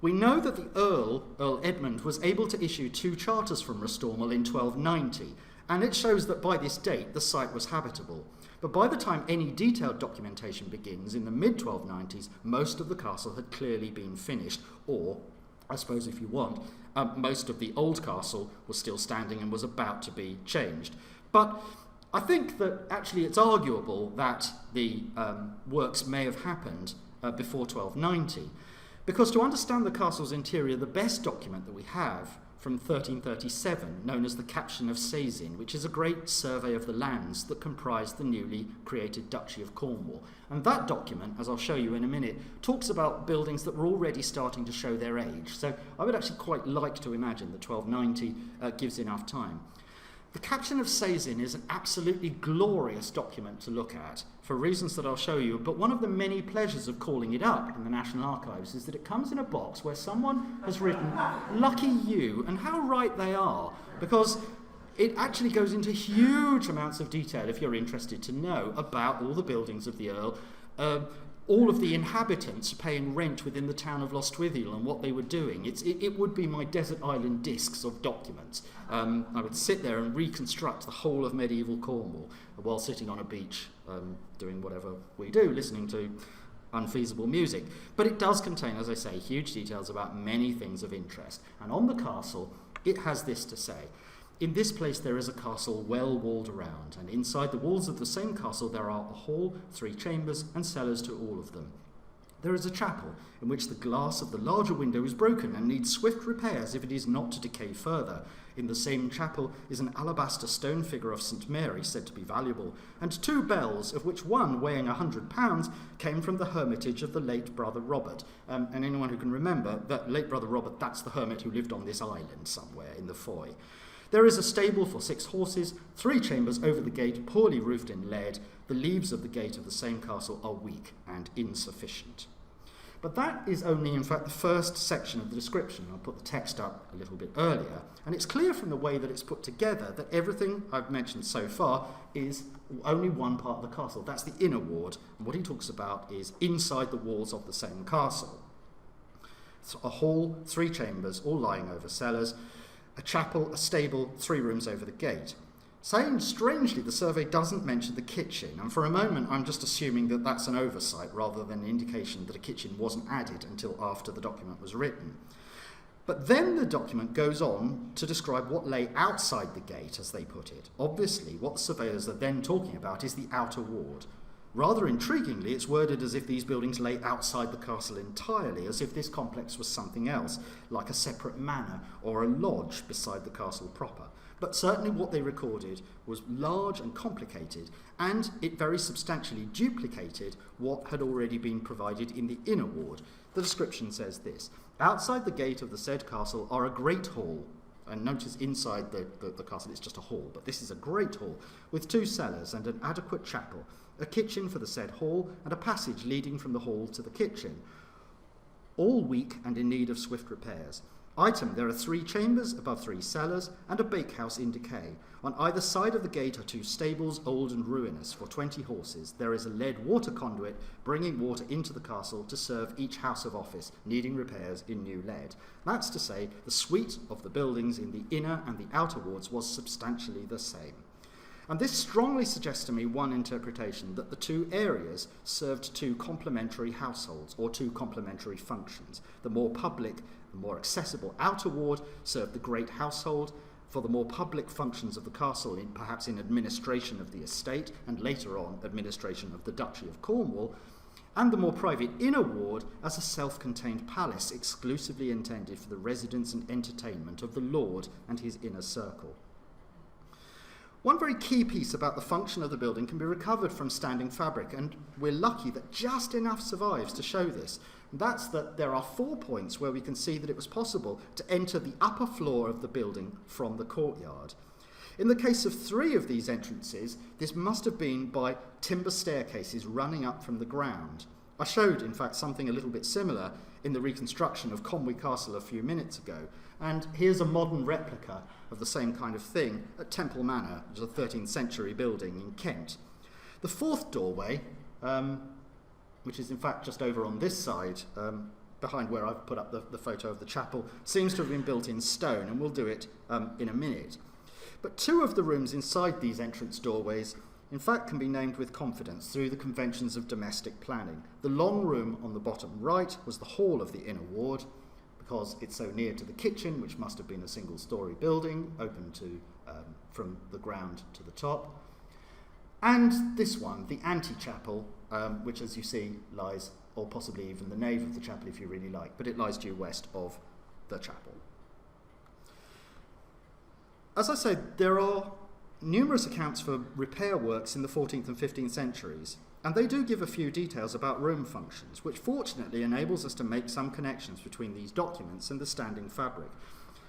We know that the Earl Edmund, was able to issue 2 charters from Restormel in 1290, and it shows that by this date the site was habitable. But by the time any detailed documentation begins in the mid-1290s, most of the castle had clearly been finished, or, I suppose if you want, most of the old castle was still standing and was about to be changed. But I think that actually it's arguable that the works may have happened before 1290, because to understand the castle's interior, the best document that we have from 1337, known as the Caption of Sazin, which is a great survey of the lands that comprised the newly created Duchy of Cornwall. And that document, as I'll show you in a minute, talks about buildings that were already starting to show their age. So I would actually quite like to imagine that 1290 gives enough time. The Caption of Sazin is an absolutely glorious document to look at, for reasons that I'll show you, but one of the many pleasures of calling it up in the National Archives is that it comes in a box where someone has written, "Lucky you," and how right they are, because it actually goes into huge amounts of detail, if you're interested to know, about all the buildings of the Earl, all of the inhabitants paying rent within the town of Lostwithiel and what they were doing. It would be my desert island discs of documents. I would sit there and reconstruct the whole of medieval Cornwall while sitting on a beach doing whatever we do, listening to unfeasible music. But it does contain, as I say, huge details about many things of interest. And on the castle, it has this to say. In this place there is a castle well walled around, and inside the walls of the same castle there are a hall, 3 chambers, and cellars to all of them. There is a chapel, in which the glass of the larger window is broken and needs swift repairs if it is not to decay further. In the same chapel is an alabaster stone figure of St. Mary, said to be valuable, and 2 bells, of which one, weighing 100 pounds, came from the hermitage of the late Brother Robert. And anyone who can remember, that late Brother Robert, that's the hermit who lived on this island somewhere in the Foy. There is a stable for 6 horses, 3 chambers over the gate, poorly roofed in lead. The leaves of the gate of the same castle are weak and insufficient. But that is only, in fact, the first section of the description. I'll put the text up a little bit earlier. And it's clear from the way that it's put together that everything I've mentioned so far is only one part of the castle. That's the inner ward. And what he talks about is inside the walls of the same castle. It's a hall, 3 chambers, all lying over cellars, a chapel, a stable, 3 rooms over the gate. Strangely, the survey doesn't mention the kitchen, and for a moment I'm just assuming that that's an oversight rather than an indication that a kitchen wasn't added until after the document was written. But then the document goes on to describe what lay outside the gate, as they put it. Obviously, what the surveyors are then talking about is the outer ward. Rather intriguingly, it's worded as if these buildings lay outside the castle entirely, as if this complex was something else, like a separate manor or a lodge beside the castle proper. But certainly what they recorded was large and complicated, and it very substantially duplicated what had already been provided in the inner ward. The description says this: outside the gate of the said castle are a great hall, and notice inside the castle it's just a hall, but this is a great hall, with 2 cellars and an adequate chapel, a kitchen for the said hall, and a passage leading from the hall to the kitchen, all weak and in need of swift repairs. Item, there are 3 chambers above 3 cellars, and a bakehouse in decay. On either side of the gate are 2 stables, old and ruinous, for 20 horses. There is a lead water conduit bringing water into the castle to serve each house of office, needing repairs in new lead. That's to say, the suite of the buildings in the inner and the outer wards was substantially the same. And this strongly suggests to me one interpretation, that the 2 areas served 2 complementary households, or 2 complementary functions. The more public, the more accessible outer ward served the great household for the more public functions of the castle, perhaps in administration of the estate, and later on administration of the Duchy of Cornwall, and the more private inner ward as a self-contained palace exclusively intended for the residence and entertainment of the lord and his inner circle. One very key piece about the function of the building can be recovered from standing fabric, and we're lucky that just enough survives to show this. That's that there are 4 points where we can see that it was possible to enter the upper floor of the building from the courtyard. In the case of 3 of these entrances, this must have been by timber staircases running up from the ground. I showed, in fact, something a little bit similar in the reconstruction of Mille Castle a few minutes ago, and here's a modern replica of the same kind of thing at Temple Manor, which is a 13th century building in Kent. The 4th doorway, which is in fact just over on this side, behind where I've put up the photo of the chapel, seems to have been built in stone, and we'll do it in a minute. But 2 of the rooms inside these entrance doorways in fact can be named with confidence through the conventions of domestic planning. The long room on the bottom right was the hall of the inner ward, because it's so near to the kitchen, which must have been a single-storey building, open to from the ground to the top. And this one, the antechapel, which, as you see, lies, or possibly even the nave of the chapel if you really like, but it lies due west of the chapel. As I said, there are numerous accounts for repair works in the 14th and 15th centuries, and they do give a few details about room functions, which fortunately enables us to make some connections between these documents and the standing fabric.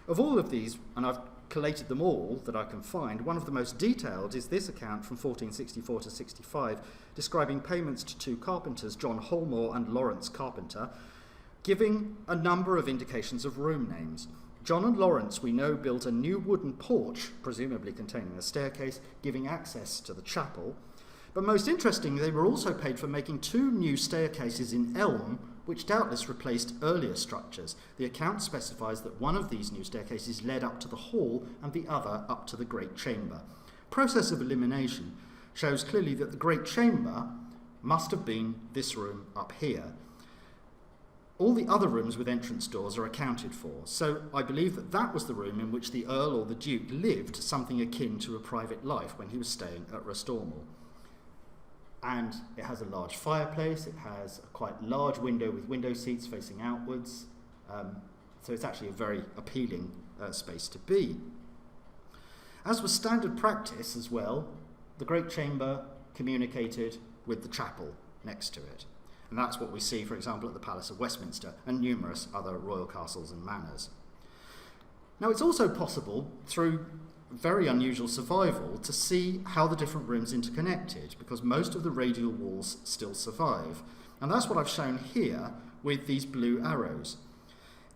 Of all of these, and I've collated them all that I can find, one of the most detailed is this account from 1464 to 65, describing payments to 2 carpenters, John Holmore and Lawrence Carpenter, giving a number of indications of room names. John and Lawrence, we know, built a new wooden porch, presumably containing a staircase, giving access to the chapel. But most interestingly, they were also paid for making 2 new staircases in elm, which doubtless replaced earlier structures. The account specifies that one of these new staircases led up to the hall and the other up to the great chamber. Process of elimination shows clearly that the great chamber must have been this room up here. All the other rooms with entrance doors are accounted for, so I believe that that was the room in which the Earl or the Duke lived something akin to a private life when he was staying at Restormel. And it has a large fireplace, it has a quite large window with window seats facing outwards, so it's actually a very appealing space to be. As was standard practice as well, the Great Chamber communicated with the chapel next to it. And that's what we see, for example, at the Palace of Westminster and numerous other royal castles and manors. Now, it's also possible, through very unusual survival, to see how the different rooms interconnected, because most of the radial walls still survive. And that's what I've shown here with these blue arrows.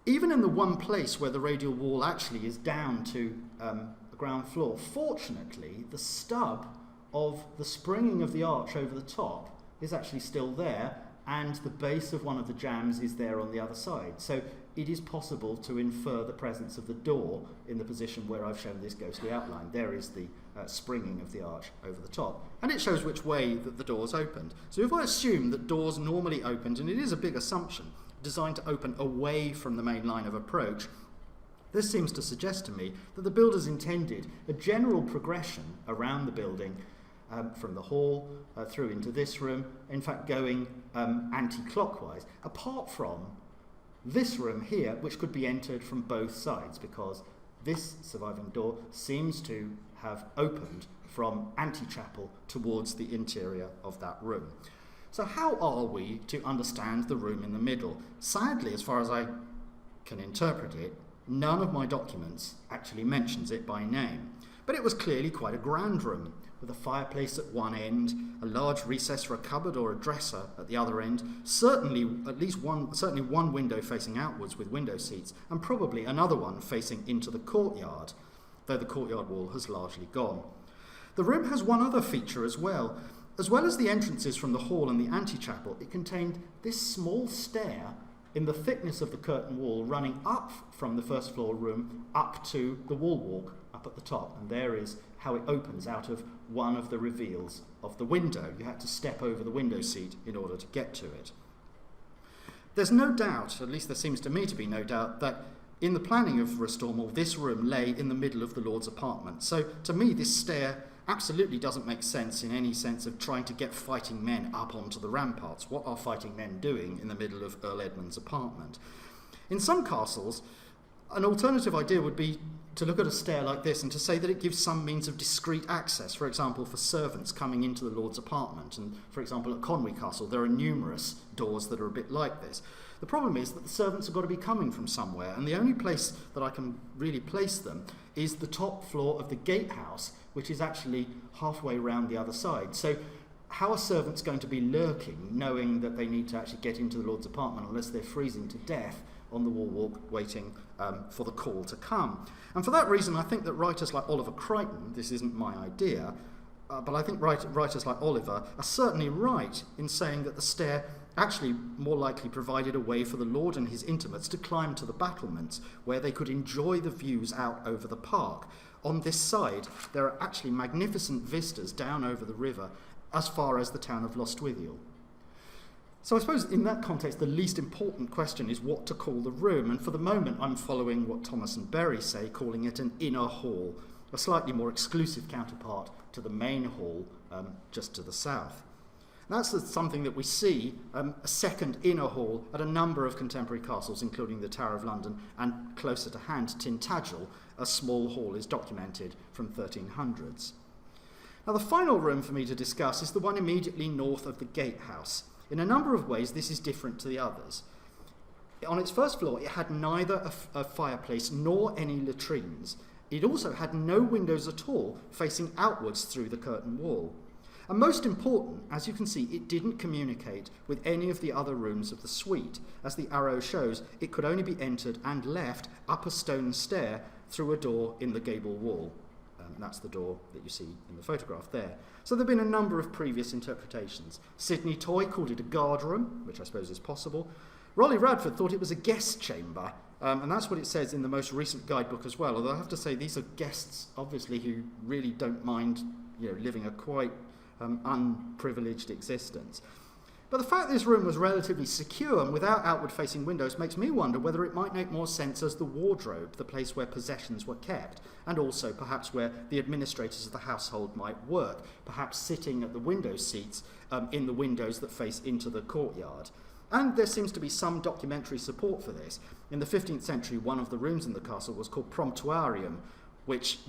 Even in the one place where the radial wall actually is down to the ground floor, fortunately, the stub of the springing of the arch over the top is actually still there, and the base of one of the jambs is there on the other side. So it is possible to infer the presence of the door in the position where I've shown this ghostly outline. There is the springing of the arch over the top. And it shows which way that the doors opened. So if I assume that doors normally opened, and it is a big assumption, designed to open away from the main line of approach, this seems to suggest to me that the builders intended a general progression around the building from the hall through into this room, in fact going anti-clockwise, apart from this room here, which could be entered from both sides, because this surviving door seems to have opened from antechapel towards the interior of that room. So how are we to understand the room in the middle? Sadly, as far as I can interpret it, none of my documents actually mentions it by name. But it was clearly quite a grand room, with a fireplace at one end, a large recess for a cupboard or a dresser at the other end, certainly one window facing outwards with window seats, and probably another one facing into the courtyard, though the courtyard wall has largely gone. The room has one other feature as well. As well as the entrances from the hall and the antechapel, it contained this small stair in the thickness of the curtain wall running up from the first floor room up to the wall walk up at the top, and there is how it opens out of one of the reveals of the window. You had to step over the window seat in order to get to it. There's no doubt, at least there seems to me to be no doubt, that in the planning of Restormel, this room lay in the middle of the Lord's apartment. So to me, this stair absolutely doesn't make sense in any sense of trying to get fighting men up onto the ramparts. What are fighting men doing in the middle of Earl Edmund's apartment? In some castles, an alternative idea would be to look at a stair like this and to say that it gives some means of discreet access, for example, for servants coming into the Lord's apartment. And, for example, at Cornwall Castle, there are numerous doors that are a bit like this. The problem is that the servants have got to be coming from somewhere, and the only place that I can really place them is the top floor of the Gatehouse, which is actually halfway round the other side. So how are servants going to be lurking, knowing that they need to actually get into the Lord's apartment unless they're freezing to death on the wall walk waiting for the call to come? And for that reason, I think that writers like Oliver Crichton, this isn't my idea, but I think writers like Oliver are certainly right in saying that the stair actually more likely provided a way for the Lord and his intimates to climb to the battlements, where they could enjoy the views out over the park. On this side, there are actually magnificent vistas down over the river as far as the town of LostwithEll. So I suppose in that context, the least important question is what to call the room, and for the moment I'm following what Thomas and Berry say, calling it an inner hall, a slightly more exclusive counterpart to the main hall just to the south. That's something that we see, a second inner hall at a number of contemporary castles, including the Tower of London, and closer to hand, Tintagel, a small hall is documented from 1300s. Now the final room for me to discuss is the one immediately north of the Gatehouse. In a number of ways, this is different to the others. On its first floor, it had neither a fireplace nor any latrines. It also had no windows at all facing outwards through the curtain wall. And most important, as you can see, it didn't communicate with any of the other rooms of the suite. As the arrow shows, it could only be entered and left up a stone stair through a door in the gable wall. And that's the door that you see in the photograph there. So there have been a number of previous interpretations. Sidney Toy called it a guardroom, which I suppose is possible. Rolly Radford thought it was a guest chamber, and that's what it says in the most recent guidebook as well, although I have to say these are guests, obviously, who really don't mind living a quite unprivileged existence. But the fact this room was relatively secure and without outward-facing windows makes me wonder whether it might make more sense as the wardrobe, the place where possessions were kept, and also perhaps where the administrators of the household might work, perhaps sitting at the window seats in the windows that face into the courtyard. And there seems to be some documentary support for this. In the 15th century, one of the rooms in the castle was called promptuarium,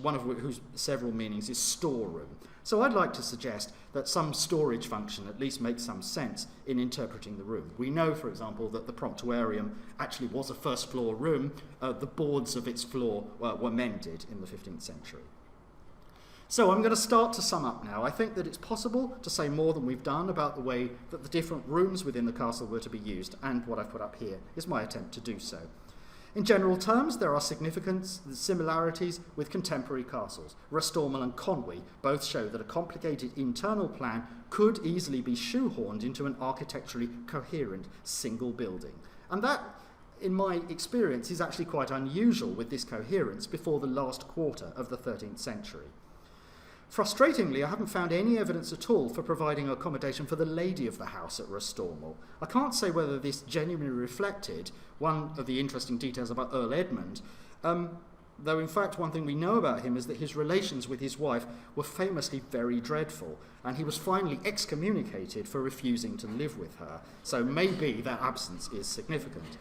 one of whose several meanings is storeroom. So I'd like to suggest that some storage function at least makes some sense in interpreting the room. We know, for example, that the promptuarium actually was a first-floor room. The boards of its floor were mended in the 15th century. So I'm going to start to sum up now. I think that it's possible to say more than we've done about the way that the different rooms within the castle were to be used, and what I've put up here is my attempt to do so. In general terms, there are significant similarities with contemporary castles. Restormel and Cornwall both show that a complicated internal plan could easily be shoehorned into an architecturally coherent single building. And that, in my experience, is actually quite unusual with this coherence before the last quarter of the 13th century. Frustratingly, I haven't found any evidence at all for providing accommodation for the lady of the house at Restormel. I can't say whether this genuinely reflected one of the interesting details about Earl Edmund, though in fact one thing we know about him is that his relations with his wife were famously very dreadful, and he was finally excommunicated for refusing to live with her, so maybe that absence is significant.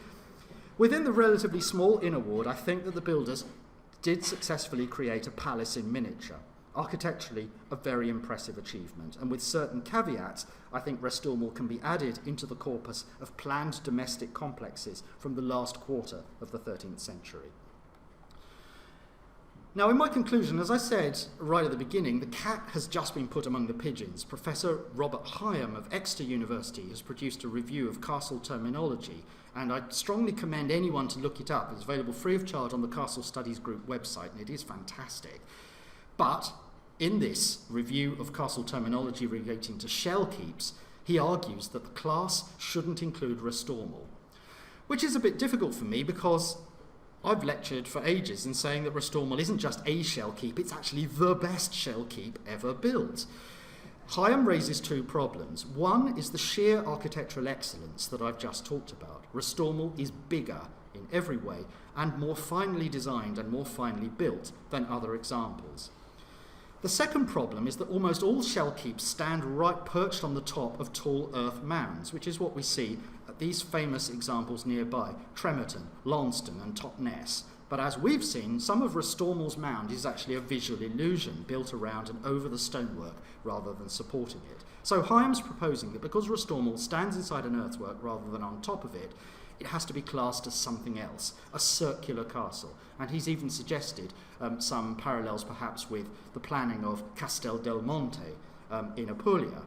Within the relatively small inner ward, I think that the builders did successfully create a palace in miniature. Architecturally, a very impressive achievement, and with certain caveats, I think Restormel can be added into the corpus of planned domestic complexes from the last quarter of the 13th century. Now, in my conclusion, as I said right at the beginning, the cat has just been put among the pigeons. Professor Robert Higham of Exeter University has produced a review of castle terminology, and I'd strongly commend anyone to look it up. It's available free of charge on the Castle Studies Group website, and it is fantastic. But in this review of castle terminology relating to shell keeps, he argues that the class shouldn't include Restormel, which is a bit difficult for me because I've lectured for ages in saying that Restormel isn't just a shell keep, it's actually the best shell keep ever built. Higham raises two problems. One is the sheer architectural excellence that I've just talked about. Restormel is bigger in every way and more finely designed and more finely built than other examples. The second problem is that almost all shell keeps stand right perched on the top of tall earth mounds, which is what we see at these famous examples nearby, Tremerton, Launceston and Totnes. But as we've seen, some of Restormel's mound is actually a visual illusion built around and over the stonework rather than supporting it. So Highams proposing that because Restormel stands inside an earthwork rather than on top of it, it has to be classed as something else, a circular castle. And he's even suggested some parallels perhaps with the planning of Castel del Monte in Apulia.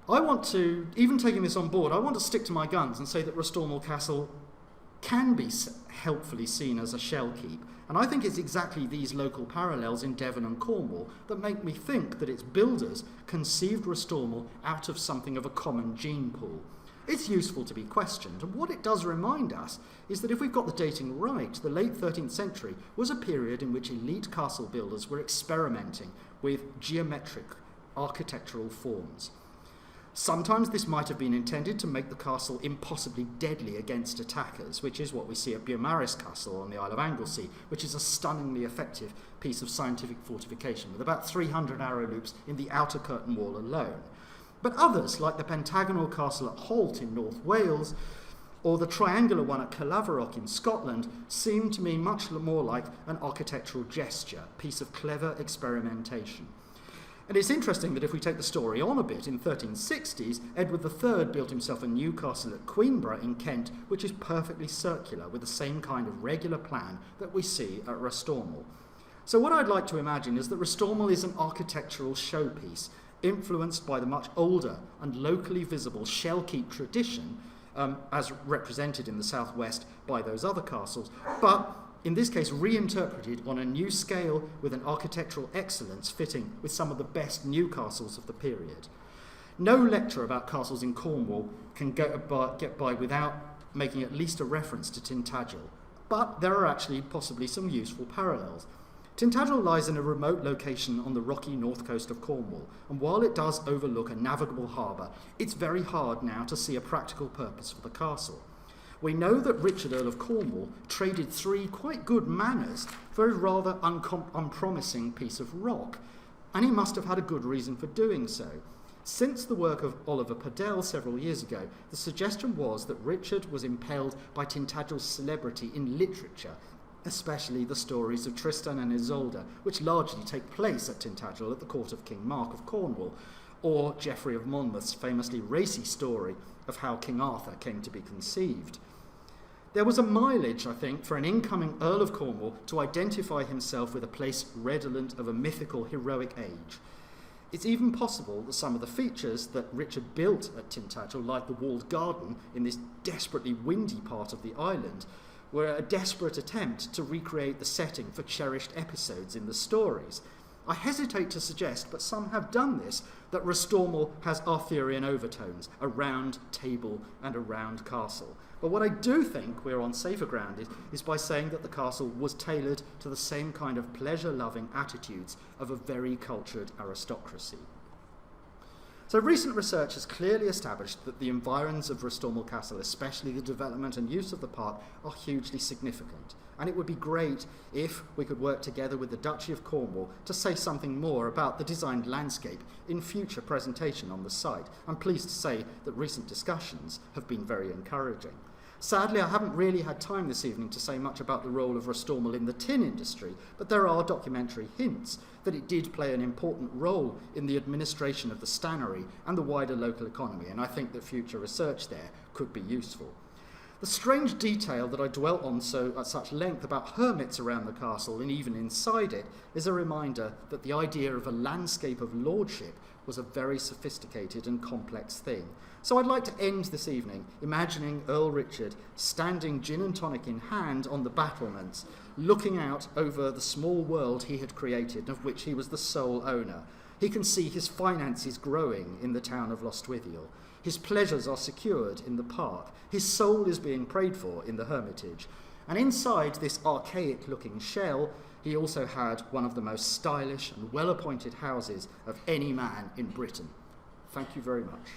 I want to, even taking this on board, I want to stick to my guns and say that Restormel Castle can be helpfully seen as a shell keep. And I think it's exactly these local parallels in Devon and Cornwall that make me think that its builders conceived Restormel out of something of a common gene pool. It's useful to be questioned, and what it does remind us is that if we've got the dating right, the late 13th century was a period in which elite castle builders were experimenting with geometric architectural forms. Sometimes this might have been intended to make the castle impossibly deadly against attackers, which is what we see at Beaumaris Castle on the Isle of Anglesey, which is a stunningly effective piece of scientific fortification with about 300 arrow loops in the outer curtain wall alone. But others, like the pentagonal castle at Holt in North Wales, or the triangular one at Calaverock in Scotland, seem to me much more like an architectural gesture, a piece of clever experimentation. And it's interesting that if we take the story on a bit, in 1360s, Edward III built himself a new castle at Queenborough in Kent, which is perfectly circular, with the same kind of regular plan that we see at Restormel. So what I'd like to imagine is that Restormel is an architectural showpiece, influenced by the much older and locally visible shell keep tradition, as represented in the southwest by those other castles, but in this case reinterpreted on a new scale with an architectural excellence fitting with some of the best new castles of the period. No lecture about castles in Cornwall can get by without making at least a reference to Tintagel, but there are actually possibly some useful parallels. Tintagel lies in a remote location on the rocky north coast of Cornwall, and while it does overlook a navigable harbour, it's very hard now to see a practical purpose for the castle. We know that Richard, Earl of Cornwall, traded 3 quite good manors for a rather unpromising piece of rock, and he must have had a good reason for doing so. Since the work of Oliver Purdell several years ago, the suggestion was that Richard was impelled by Tintagel's celebrity in literature, especially the stories of Tristan and Isolde, which largely take place at Tintagel at the court of King Mark of Cornwall, or Geoffrey of Monmouth's famously racy story of how King Arthur came to be conceived. There was a mileage, I think, for an incoming Earl of Cornwall to identify himself with a place redolent of a mythical heroic age. It's even possible that some of the features that Richard built at Tintagel, like the walled garden in this desperately windy part of the island, were a desperate attempt to recreate the setting for cherished episodes in the stories. I hesitate to suggest, but some have done this, that Restormel has Arthurian overtones, a round table and a round castle. But what I do think we're on safer ground is by saying that the castle was tailored to the same kind of pleasure-loving attitudes of a very cultured aristocracy. So recent research has clearly established that the environs of Restormel Castle, especially the development and use of the park, are hugely significant. And it would be great if we could work together with the Duchy of Cornwall to say something more about the designed landscape in future presentation on the site. I'm pleased to say that recent discussions have been very encouraging. Sadly, I haven't really had time this evening to say much about the role of Restormel in the tin industry, but there are documentary hints that it did play an important role in the administration of the stannery and the wider local economy, and I think that future research there could be useful. The strange detail that I dwelt on at such length about hermits around the castle and even inside it is a reminder that the idea of a landscape of lordship was a very sophisticated and complex thing. So I'd like to end this evening imagining Earl Richard standing gin and tonic in hand on the battlements, looking out over the small world he had created, of which he was the sole owner. He can see his finances growing in the town of Lostwithiel. His pleasures are secured in the park. His soul is being prayed for in the Hermitage. And inside this archaic-looking shell, he also had one of the most stylish and well-appointed houses of any man in Britain. Thank you very much.